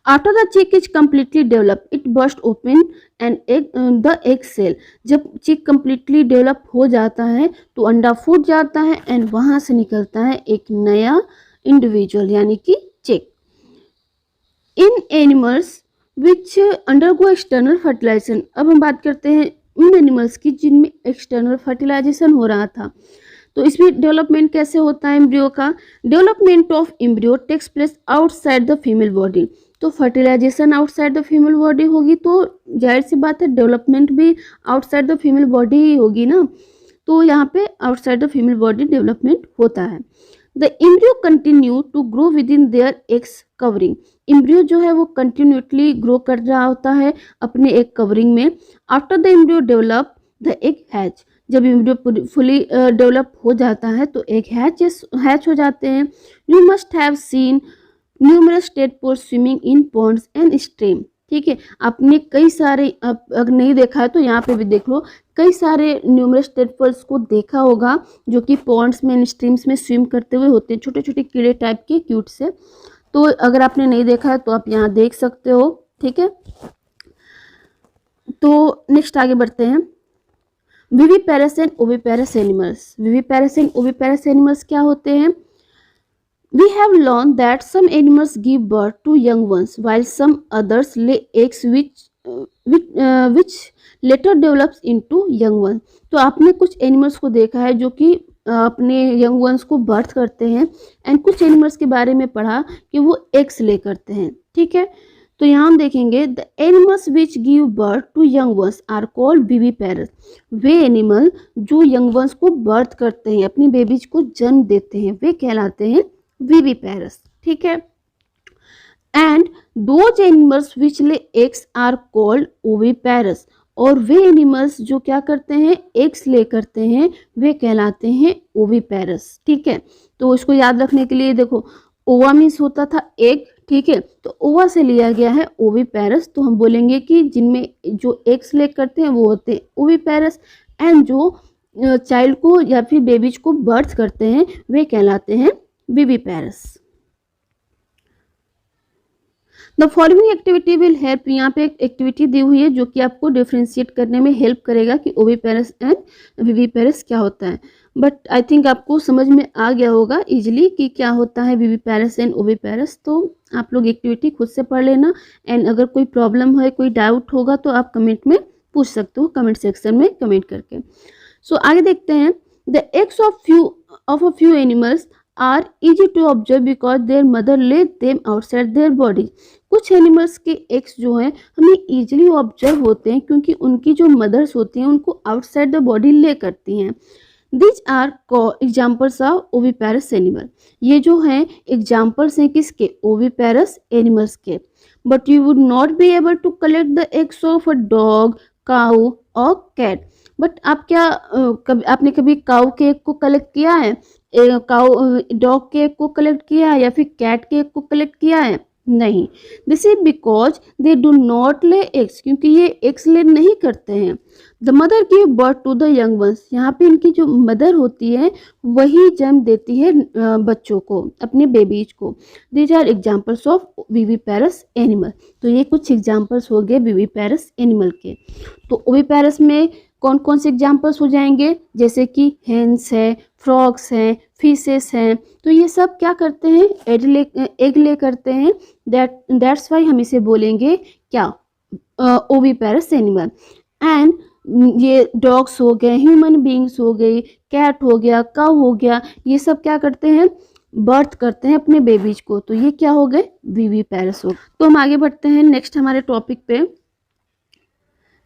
After the chick is completely developed, it bursts open and the egg cell. जब चिक completely develop हो जाता है तो अंडा फूट जाता है एंड वहां से निकलता है एक नया इंडिविजुअल यानी कि chick. In animals which undergo external fertilisation, अब हम बात करते हैं उन एनिमल्स की जिनमें एक्सटर्नल फर्टिलाइजेशन हो रहा था। तो इसमें डेवलपमेंट कैसे होता है एम्ब्रियो का? Development of embryo takes place outside the female body. तो fertilisation outside the female body होगी तो जाहिर सी बात है डेवलपमेंट भी आउटसाइड द फीमेल बॉडी ही होगी ना। तो यहाँ पे outside the female body development होता है। The embryo continue to grow within their eggs covering. Embryo जो है वो कंटिन्यूटली ग्रो कर रहा होता है अपने एक कवरिंग में। After the embryo develop the egg hatch. जब एम्ब्रियो फुली डेवलप हो जाता है तो एग हैच हो जाते हैं। You must have scene numerous tadpoles swimming in Pond's and stream. ठीक है, आपने कई सारे, अगर नहीं देखा है तो यहाँ पे भी देख लो, कई सारे न्यूमरस टेडपोल्स को देखा होगा जो कि पॉन्ड्स में स्ट्रीम्स में स्विम करते हुए होते हैं, छोटे छोटे कीड़े टाइप के क्यूट से। तो अगर आपने नहीं देखा है तो आप यहाँ देख सकते हो। ठीक है, तो नेक्स्ट आगे बढ़ते हैं। Viviparous and oviparous animals. Viviparous and oviparous animals क्या होते हैं? We have learned that some animals give birth to young ones while some others lay eggs which later develops into young ones. तो आपने कुछ animals को देखा है जो कि अपने यंग वंस को बर्थ करते हैं एंड कुछ एनिमल्स के बारे में पढ़ा कि वो एग्स ले करते हैं। ठीक है, तो यहाँ हम देखेंगे the animals which give birth to young ones are called viviparous. वे एनिमल जो यंग वंस को बर्थ करते हैं, अपनी बेबीज को जन्म देते हैं, वे कहलाते हैं विविपेरस। ठीक है, and those animals which lay eggs are called oviparous. और वे एनिमल्स जो क्या करते हैं, एग्स ले करते हैं, वे कहलाते हैं ओविपेरस। ठीक है, तो इसको याद रखने के लिए देखो, ओवा मीन्स होता था एग। ठीक है, तो ओवा से लिया गया है ओविपेरस। तो हम बोलेंगे कि जिनमें जो एग्स ले करते हैं वो होते हैं ओविपेरस, एंड जो चाइल्ड को या फिर बेबीज को बर्थ करते हैं वे कहलाते हैं viviparous. The following activity will help. यहाँ पे एक एक्टिविटी दी हुई है जो कि आपको डिफ्रेंशिएट करने में हेल्प करेगा कि ओविपेरस एंड विविपेरस क्या होता है। बट आई थिंक आपको समझ में आ गया होगा इजिली कि क्या होता है विविपेरस एंड ओविपेरस। तो आप लोग एक्टिविटी खुद से पढ़ लेना एंड अगर कोई प्रॉब्लम है, कोई डाउट होगा तो आप कमेंट में पूछ सकते हो, कमेंट सेक्शन में कमेंट करके। सो आगे देखते हैं। The eggs of a few animals are easy to observe because their mother let them outside their body. कुछ एनिमल्स के एग्स जो हैं हमें इजीली ऑब्जर्व होते हैं क्योंकि उनकी जो मदर्स होती हैं उनको आउटसाइड द बॉडी ले करती हैं। This are examples of oviparous animal. ये जो हैं एग्जाम्पल्स हैं किसके? ओविपेरस एनिमल्स के। But you would not be able to collect the eggs of a dog, cow और कैट। बट आप क्या आपने कभी काऊ के एग को कलेक्ट किया है? डॉग के एग को कलेक्ट किया है या फिर कैट के एग को कलेक्ट किया है? नहीं। This is because they do not lay eggs, क्योंकि ये एग्स ले नहीं करते हैं। The mother give birth to the young ones. यहाँ पे इनकी जो मदर होती है वही जन्म देती है बच्चों को, अपने बेबीज को। These are examples of viviparous animal. तो ये कुछ एग्जाम्पल्स हो गए विविपेरस एनिमल के। तो ओविपेरस में कौन कौन से एग्जाम्पल्स हो जाएंगे? जैसे कि हेन्स है, फ्रॉग्स हैं, फिशेस हैं। तो ये सब क्या करते हैं? एग ले करते हैं। दैट्स वाई हम इसे बोलेंगे क्या? Oviparous animal. एंड ये डॉग्स हो गए, ह्यूमन बींग्स हो गई, कैट हो गया, काऊ हो गया, ये सब क्या करते हैं? बर्थ करते हैं अपने बेबीज को। तो ये क्या हो गए? विविपेरस हो। तो हम आगे बढ़ते हैं नेक्स्ट हमारे टॉपिक पे।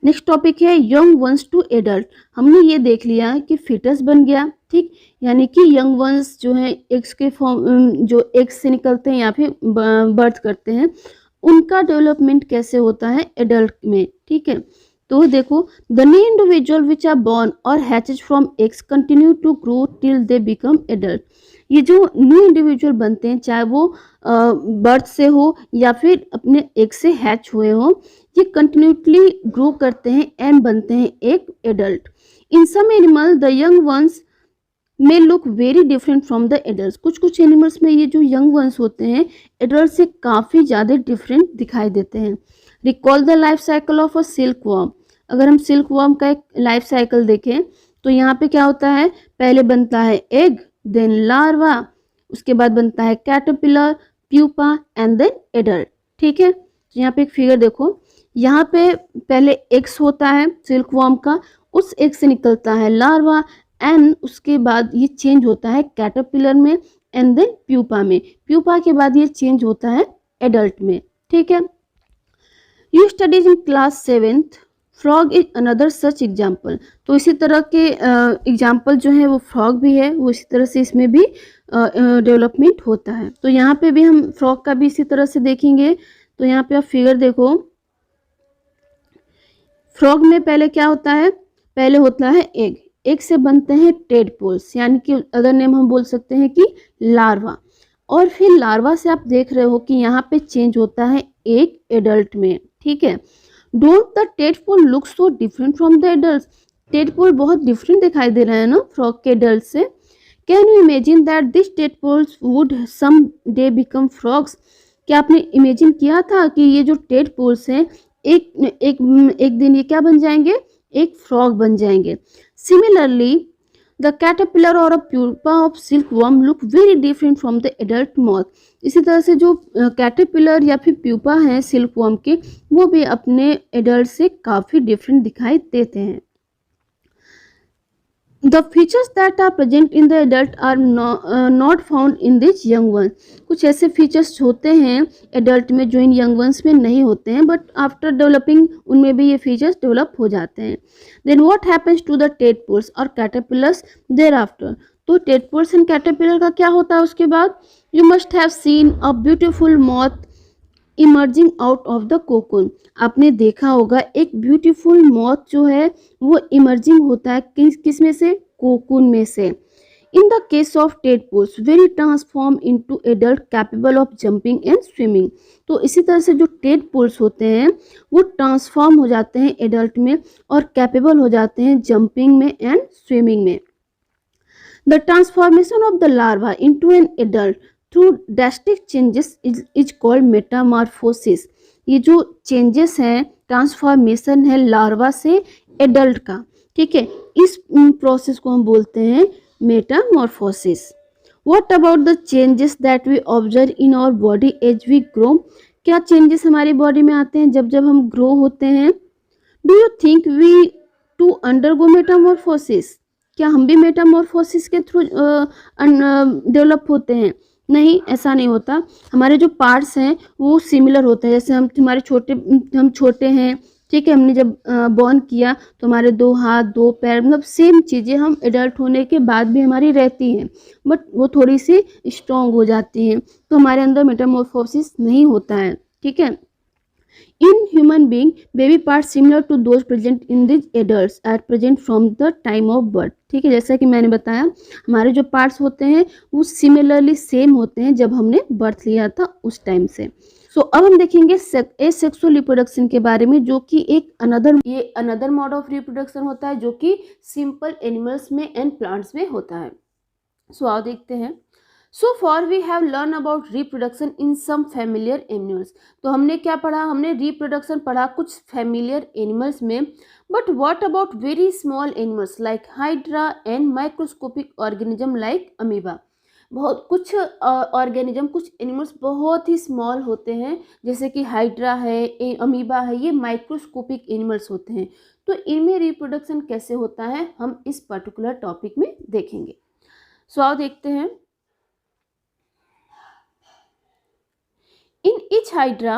नेक्स्ट टॉपिक है यंग वंस टू एडल्ट। हमने ये देख लिया कि फीटस बन गया, ठीक, यानी कि यंग वंस जो है एग्स के फॉर्म, जो एग्स से निकलते हैं या फिर बर्थ करते हैं, उनका डेवलपमेंट कैसे होता है एडल्ट में, ठीक है। तो देखो, the new individual which are born or hatches from eggs continue to grow till they become adult. ये जो न्यू इंडिविजुअल बनते हैं, चाहे वो बर्थ से हो या फिर अपने एग से हैच हुए हो, ये कंटिन्यूटली ग्रो करते हैं एंड बनते हैं एक adult. In some animal the young ones may look very different from the adult. कुछ कुछ एनिमल्स में ये जो यंग वंस होते हैं एडल्ट से काफ़ी ज़्यादा डिफरेंट दिखाई देते हैं। Recall the life cycle of a silk worm. अगर हम सिल्क वर्म का एक लाइफ साइकिल देखें तो यहाँ पे क्या होता है, पहले बनता है एग, देन लार्वा, उसके बाद बनता है caterpillar, pupa and then adult, ठीक है। तो यहाँ पे एक फिगर देखो, यहाँ पे पहले एग्स होता है सिल्क वर्म का, उस एग से निकलता है लार्वा एंड उसके बाद ये चेंज होता है कैटरपिलर में एंड देन प्यूपा में, प्यूपा के बाद ये चेंज होता है एडल्ट में, ठीक है। You studies in class 7th, frog is another such example. तो इसी तरह के एग्जाम्पल जो है वो फ्रॉग भी है, वो इसी तरह से इसमें भी डेवलपमेंट होता है। तो यहाँ पे भी हम फ्रॉग का भी इसी तरह से देखेंगे। तो यहाँ पे आप फिगर देखो, फ्रॉग में पहले क्या होता है, पहले होता है एग, एग से बनते हैं टेडपोल्स, यानी कि अदर नेम हम बोल सकते हैं कि लार्वा, और फिर लार्वा से आप देख रहे हो कि यहाँ पे चेंज होता है एक एडल्ट में, ठीक है। Don't the tadpole look so different from the adult. Tadpole बहुत डिफरेंट दिखाई दे रहे हैं ना फ्रॉग के एडल्ट से। Can you imagine that this tadpoles would some day become frogs. क्या आपने इमेजिन किया था कि ये जो टेडपोल्स हैं एक एक एक दिन ये क्या बन जाएंगे, एक फ्रॉग बन जाएंगे। सिमिलरली द कैटरपिलर और a pupa of silkworm look very different from the adult moth. इसी तरह से जो कैटरपिलर या फिर प्यूपा हैं सिल्क वर्म के, वो भी अपने एडल्ट से काफ़ी डिफरेंट दिखाई देते हैं। The features that are present in the adult are not found in this young ones. कुछ ऐसे फीचर्स होते हैं एडल्ट में जो इन यंग वंस में नहीं होते हैं, बट आफ्टर डेवलपिंग उनमें भी ये फीचर्स डेवलप हो जाते हैं। Then what happens to the tadpoles और कैटरपिलर्स देयर आफ्टर। तो टेडपोल्स एंड कैटरपिलर का क्या होता है उसके बाद, you must have seen a beautiful moth emerging out of the cocoon. आपने देखा होगा एक ब्यूटीफुल मॉथ जो है वो इमर्जिंग होता है किस में से, कोकून में से। In the case of tadpoles very transform into adult capable of jumping and swimming. तो इसी तरह से जो टेडपोल्स होते हैं वो ट्रांसफॉर्म हो जाते हैं एडल्ट में और कैपेबल हो जाते हैं जंपिंग में एंड स्विमिंग में। The transformation of the larva into an adult through drastic changes is called Metamorphosis. ये जो चेंजेस हैं, ट्रांसफॉर्मेशन है लार्वा से एडल्ट का, ठीक है, इस प्रोसेस को हम बोलते हैं metamorphosis. What about the changes that we observe in our body as we grow. क्या चेंजेस हमारी बॉडी में आते हैं जब जब हम ग्रो होते हैं। Do you think we too undergo metamorphosis. क्या हम भी मेटामॉर्फोसिस के थ्रू डेवलप होते हैं। नहीं, ऐसा नहीं होता। हमारे जो पार्ट्स हैं वो सिमिलर होते हैं। जैसे हम छोटे हैं, ठीक है, हमने जब बॉर्न किया तो हमारे 2 हाथ 2 पैर, मतलब सेम चीज़ें हम एडल्ट होने के बाद भी हमारी रहती हैं, बट वो थोड़ी सी स्ट्रॉन्ग हो जाती हैं, तो हमारे अंदर मेटामॉर्फोसिस नहीं होता है, ठीक है। In human being, baby parts similar to those present in the adults are present from the time of birth। ठीक है, जैसा कि मैंने बताया हमारे जो पार्ट्स होते हैं वो सिमिलरली सेम होते हैं जब हमने बर्थ लिया था उस टाइम से। अब हम देखेंगे एसेक्सुअल रिप्रोडक्शन के बारे में, जो कि एक अनदर मोड ऑफ रिप्रोडक्शन होता है जो कि सिंपल एनिमल्स में एंड प्लांट्स में होता है। आओ देखते हैं। So far we have learned about reproduction in some familiar animals। तो हमने क्या पढ़ा, हमने रिप्रोडक्शन पढ़ा कुछ familiar animals में, but what about very small animals like hydra and microscopic organism like amoeba। बहुत कुछ ऑर्गेनिज्म, कुछ एनिमल्स बहुत ही स्मॉल होते हैं, जैसे कि हाइड्रा है, अमीबा है, ये माइक्रोस्कोपिक एनिमल्स होते हैं। तो इनमें रिप्रोडक्शन कैसे होता है हम इस पर्टिकुलर टॉपिक में देखेंगे। आओ देखते हैं। In each hydra,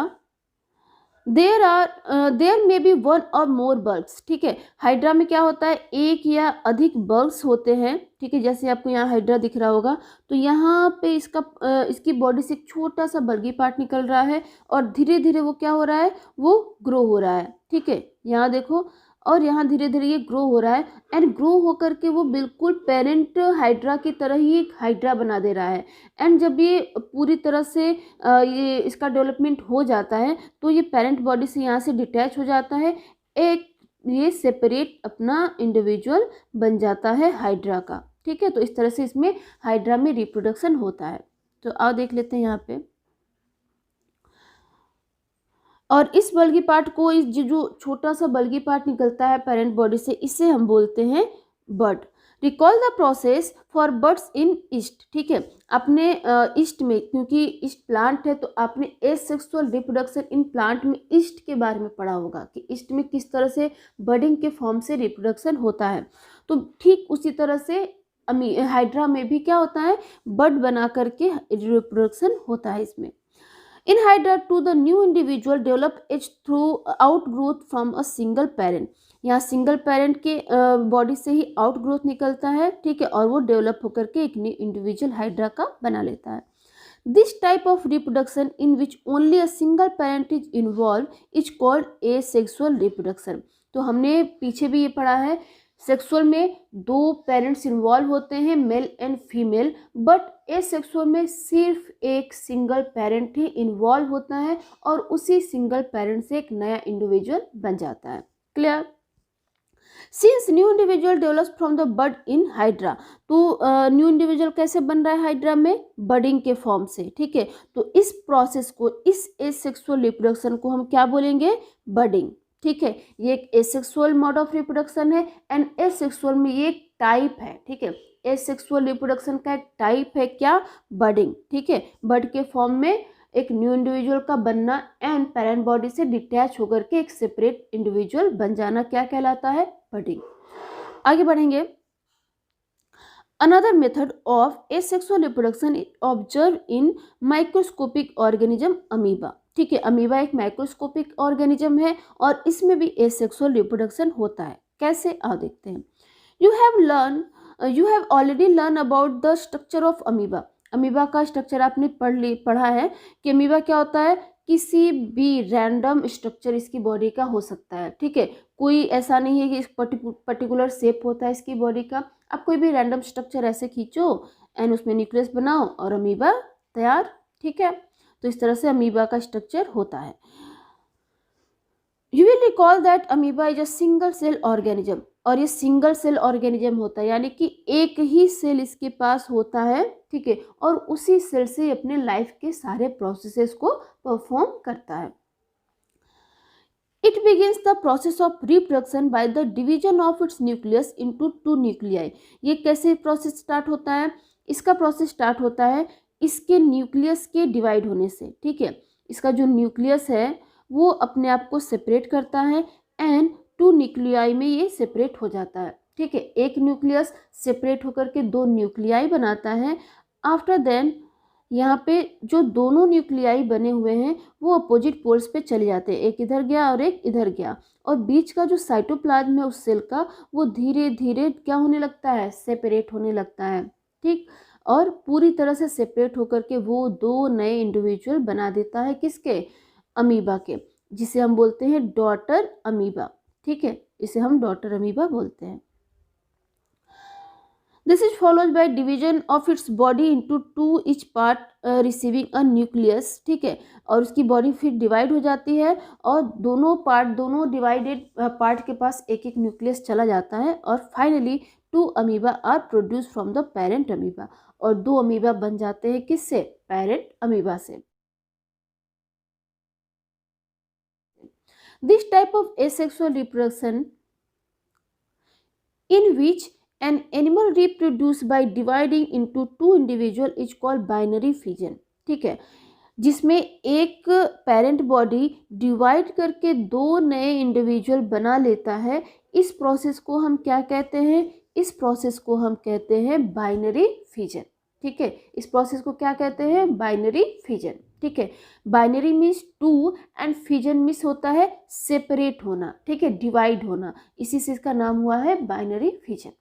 there may be one or more bulbs, ठीक है। हाइड्रा में क्या होता है, एक या अधिक बल्ब्स होते हैं, ठीक है। जैसे आपको यहाँ हाइड्रा दिख रहा होगा, तो यहाँ पे इसकी बॉडी से एक छोटा सा बल्गी पार्ट निकल रहा है और धीरे धीरे वो क्या हो रहा है, वो ग्रो हो रहा है, ठीक है। यहाँ देखो, और यहाँ धीरे धीरे ये ग्रो हो रहा है एंड ग्रो होकर के वो बिल्कुल पेरेंट हाइड्रा की तरह ही एक हाइड्रा बना दे रहा है। एंड जब ये पूरी तरह से ये इसका डेवलपमेंट हो जाता है तो ये पेरेंट बॉडी से यहाँ से डिटैच हो जाता है, एक ये सेपरेट अपना इंडिविजुअल बन जाता है हाइड्रा का, ठीक है। तो इस तरह से इसमें हाइड्रा में रिप्रोडक्शन होता है। तो आओ देख लेते हैं यहाँ पे। और इस बल्गी पार्ट को, इस जो छोटा सा बल्गी पार्ट निकलता है पेरेंट बॉडी से, इसे हम बोलते हैं bud. Recall the process for buds in yeast, ठीक है। आपने ईस्ट में, क्योंकि ईस्ट प्लांट है, तो आपने एसेक्सुअल रिप्रोडक्शन इन प्लांट में ईस्ट के बारे में पढ़ा होगा कि ईस्ट में किस तरह से बडिंग के फॉर्म से रिप्रोडक्शन होता है। तो ठीक उसी तरह से हाइड्रा में भी क्या होता है, बड बना करके रिप्रोडक्शन होता है इसमें। In Hydra, to the new individual develop its through outgrowth from a single parent. यहाँ सिंगल पेरेंट के बॉडी से ही आउटग्रोथ निकलता है, ठीक है, और वो डेवलप होकर के एक न्यू इंडिविजुअल हाइड्रा का बना लेता है। This type of reproduction in which only a single parent is involve is called asexual reproduction. तो हमने पीछे भी ये पढ़ा है, सेक्सुअल में दो पेरेंट्स इन्वॉल्व होते हैं, mail and female, but asexual में सिर्फ एक सिंगल पेरेंट ही इन्वॉल्व होता है और उसी सिंगल पेरेंट से एक नया इंडिविजुअल बन जाता है। Clear? Since new individual develops from the bud in hydra, तो न्यू इंडिविजुअल कैसे बन रहा है हाइड्रा में, बडिंग के फॉर्म से, ठीक है। तो इस प्रोसेस को, इस एसेक्सुअल रिप्रोडक्शन को हम क्या बोलेंगे, बडिंग, ठीक है। ये एक एसेक्सुअल मोड ऑफ रिप्रोडक्शन है एंड एसेक्सुअल में ये एक टाइप है, ठीक है। एसेक्सुअल रिप्रोडक्शन का एक टाइप है क्या, बडिंग, ठीक है। बड के फॉर्म में एक न्यू इंडिविजुअल का बनना एंड पेरेंट बॉडी से डिटैच होकर के एक सेपरेट इंडिविजुअल बन जाना क्या कहलाता है, बडिंग। आगे बढ़ेंगे। Another method of asexual reproduction is observed in microscopic organism amoeba, ठीक है। अमीबा एक माइक्रोस्कोपिक ऑर्गेनिज्म है और इसमें भी एसेक्सुअल रिप्रोडक्शन होता है। कैसे, आओ देखते हैं। You have already learn about the structure of amoeba. Amoeba का स्ट्रक्चर आपने पढ़ा है कि अमीबा क्या होता है, किसी भी रैंडम स्ट्रक्चर इसकी बॉडी का हो सकता है, ठीक है। कोई ऐसा नहीं है कि इस पर्टिकुलर शेप होता है इसकी बॉडी का। आप कोई भी रैंडम स्ट्रक्चर ऐसे खींचो एंड उसमें न्यूक्लियस बनाओ और अमीबा तैयार, ठीक है। तो इस तरह से अमीबा का स्ट्रक्चर होता है। You will recall that amoeba is a single cell organism, और ये सिंगल सेल ऑर्गेनिज्म होता है, यानी कि एक ही सेल इसके पास होता है, ठीक है, और उसी सेल से अपने लाइफ के सारे प्रोसेसेस को परफॉर्म करता है। It begins the process of reproduction by the division of its nucleus into two nuclei. ये कैसे प्रोसेस स्टार्ट होता है, इसका प्रोसेस स्टार्ट होता है इसके न्यूक्लियस के डिवाइड होने से, ठीक है। इसका जो न्यूक्लियस है वो अपने आप को सेपरेट करता है एंड टू न्यूक्लियाई में ये सेपरेट हो जाता है, ठीक है। एक न्यूक्लियस सेपरेट होकर के दो न्यूक्लियाई बनाता है। आफ्टर देन यहाँ पे जो दोनों न्यूक्लियाई बने हुए हैं वो अपोजिट पोल्स पे चले जाते हैं, एक इधर गया और एक इधर गया, और बीच का जो साइटोप्लाज्म है उस सेल का वो धीरे धीरे क्या होने लगता है, सेपरेट होने लगता है, ठीक। और पूरी तरह से सेपरेट होकर के वो दो नए इंडिविजुअल बना देता है, किसके, अमीबा के, जिसे हम बोलते हैं डॉटर अमीबा, ठीक है। इसे हम डॉटर अमीबा बोलते हैं। This is followed by division of its body into two, each part receiving a nucleus, ठीक है। और उसकी बॉडी फिर डिवाइड हो जाती है और दोनों डिवाइडेड पार्ट के पास एक एक न्यूक्लियस चला जाता है और finally two amoeba are produce from the parent amoeba, और दो अमीबा बन जाते हैं किससे, पेरेंट अमीबा से। This type of asexual reproduction in which an animal reproduce by dividing into two individual is called binary fission, ठीक है। जिसमें एक पेरेंट बॉडी डिवाइड करके दो नए इंडिविजुअल बना लेता है, इस प्रोसेस को हम क्या कहते हैं, इस प्रोसेस को हम कहते हैं बाइनरी फिजन, ठीक है। इस प्रोसेस को क्या कहते हैं, बाइनरी फिजन। ठीक है। Binary means two and fission means होता है सेपरेट होना, ठीक है, डिवाइड होना, इसी से इसका नाम हुआ है बाइनरी फिजन।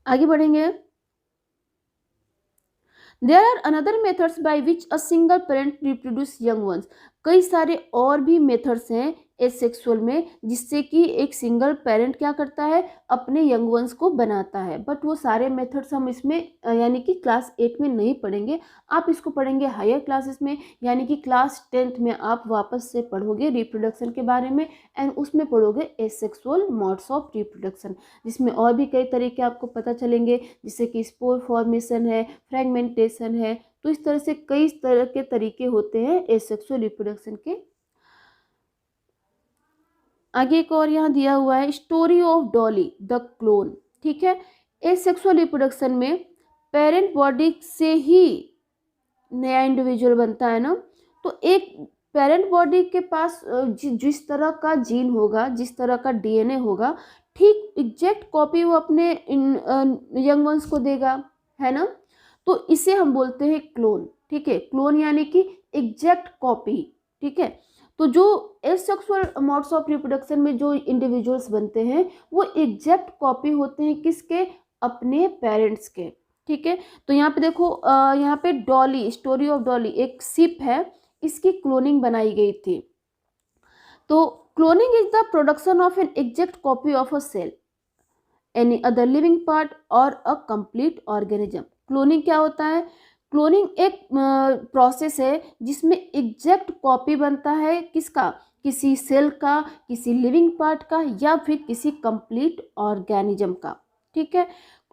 आगे बढ़ेंगे। There are another methods by which a single parent reproduce young ones. कई सारे और भी मेथड्स हैं एसेक्सुअल में जिससे कि एक सिंगल पेरेंट क्या करता है, अपने यंग वंस को बनाता है, बट वो सारे मेथड्स हम इसमें यानी कि क्लास 8 में नहीं पढ़ेंगे, आप इसको पढ़ेंगे हायर क्लासेस में, यानी कि क्लास 10th में आप वापस से पढ़ोगे रिप्रोडक्शन के बारे में, एंड उसमें पढ़ोगे एसेक्सुअल मोड्स ऑफ रिप्रोडक्शन, जिसमें और भी कई तरीके आपको पता चलेंगे, जैसे कि स्पोर फॉर्मेशन है, फ्रेगमेंटेशन है। तो इस तरह से कई तरह के तरीके होते हैं एसेक्सुअल रिप्रोडक्शन के। आगे एक और यहाँ दिया हुआ है, story of Dolly the clone, ठीक है। एसेक्सुअल रिप्रोडक्शन में पेरेंट बॉडी से ही नया इंडिविजुअल बनता है ना, तो एक पेरेंट बॉडी के पास जिस तरह का जीन होगा, जिस तरह का डीएनए होगा, ठीक एग्जैक्ट कॉपी वो अपने यंग वंस को देगा, है ना। तो इसे हम बोलते हैं क्लोन, ठीक है। क्लोन यानी कि एग्जैक्ट कॉपी, ठीक है। तो जो एसेक्सुअल मोड्स ऑफ रिप्रोडक्शन में जो इंडिविजुअल्स बनते हैं वो एग्जैक्ट कॉपी होते हैं किसके, अपने पेरेंट्स के, ठीक है। तो यहाँ पे देखो, यहाँ पे डॉली, स्टोरी ऑफ डॉली एक शिप है, इसकी क्लोनिंग बनाई गई थी। तो cloning is the production of an exact copy of a cell, any other living part or a complete organism. Cloning क्या होता है, क्लोनिंग एक प्रोसेस है जिसमें एग्जैक्ट कॉपी बनता है किसका, किसी सेल का, किसी लिविंग पार्ट का, या फिर किसी कंप्लीट ऑर्गेनिज्म का, ठीक है।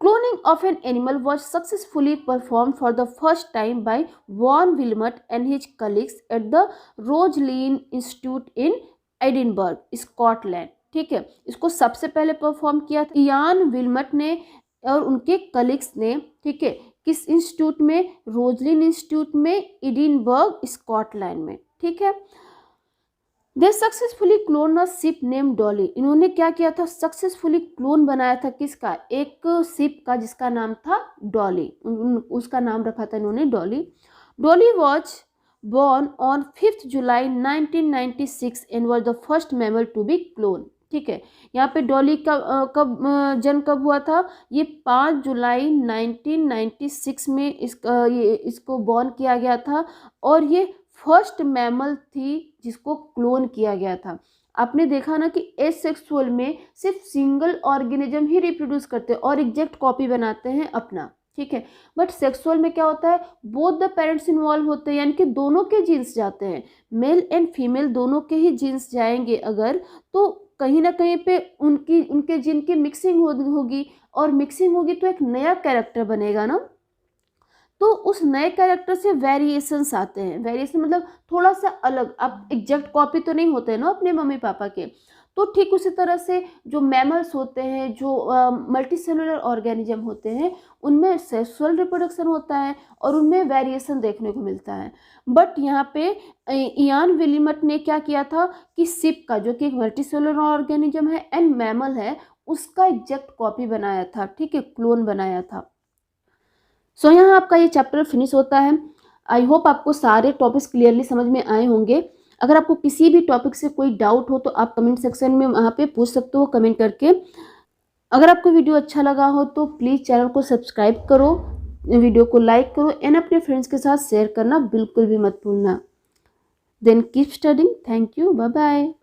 Cloning of an animal was successfully perform for the first time by Ian Wilmut and his colleagues at the Roslin institute in Edinburgh, Scotland, ठीक है। इसको सबसे पहले परफॉर्म किया था इयान विल्मट ने और उनके कलीग्स ने, ठीक है। किस इंस्टीट्यूट में, रोजलिन इंस्टीट्यूट में, एडिनबर्ग, स्कॉटलैंड में, ठीक है। They successfully clone a sheep named Dolly. इन्होंने क्या किया था, सक्सेसफुली क्लोन बनाया था किसका, एक शिप का जिसका नाम था डॉली, उसका नाम रखा था इन्होंने Dolly. Dolly was born on 5th July 1996 and was the first mammal to be cloned, ठीक है। यहाँ पे डॉली का जन्म कब हुआ था, ये 5 जुलाई 1996 में इसको बॉर्न किया गया था, और ये फर्स्ट मैमल थी जिसको क्लोन किया गया था। आपने देखा ना कि एसेक्सुअल में सिर्फ सिंगल ऑर्गेनिज्म ही रिप्रोड्यूस करते हैं और एग्जैक्ट कॉपी बनाते हैं अपना, ठीक है। बट सेक्सुअल में क्या होता है, बोथ द पेरेंट्स इन्वॉल्व होते हैं, यानी कि दोनों के जीन्स जाते हैं, मेल एंड फीमेल दोनों के ही जीन्स जाएंगे अगर, तो कहीं ना कहीं पे उनके जीन की मिक्सिंग होगी, और मिक्सिंग होगी तो एक नया कैरेक्टर बनेगा ना। तो उस नए कैरेक्टर से वेरिएशंस आते हैं, वेरिएशन मतलब थोड़ा सा अलग, अब एग्जैक्ट कॉपी तो नहीं होते ना अपने मम्मी पापा के। तो ठीक उसी तरह से जो मैमल्स होते हैं, जो मल्टी सेलुलर ऑर्गेनिज्म होते हैं, उनमें सेक्सुअल रिप्रोडक्शन होता है और उनमें वेरिएशन देखने को मिलता है। बट यहाँ पे इयान विलिमट ने क्या किया था कि शिप का, जो कि एक मल्टी सेलुलर ऑर्गेनिज्म है एंड मैमल है, उसका एग्जैक्ट कॉपी बनाया था, ठीक है, क्लोन बनाया था। सो यहाँ आपका ये चैप्टर फिनिश होता है। आई होप आपको सारे टॉपिक्स क्लियरली समझ में आए होंगे। अगर आपको किसी भी टॉपिक से कोई डाउट हो तो आप कमेंट सेक्शन में वहाँ पे पूछ सकते हो कमेंट करके। अगर आपको वीडियो अच्छा लगा हो तो प्लीज़ चैनल को सब्सक्राइब करो, वीडियो को लाइक करो एंड अपने फ्रेंड्स के साथ शेयर करना बिल्कुल भी मत भूलना। Then keep studying. Thank you, bye bye.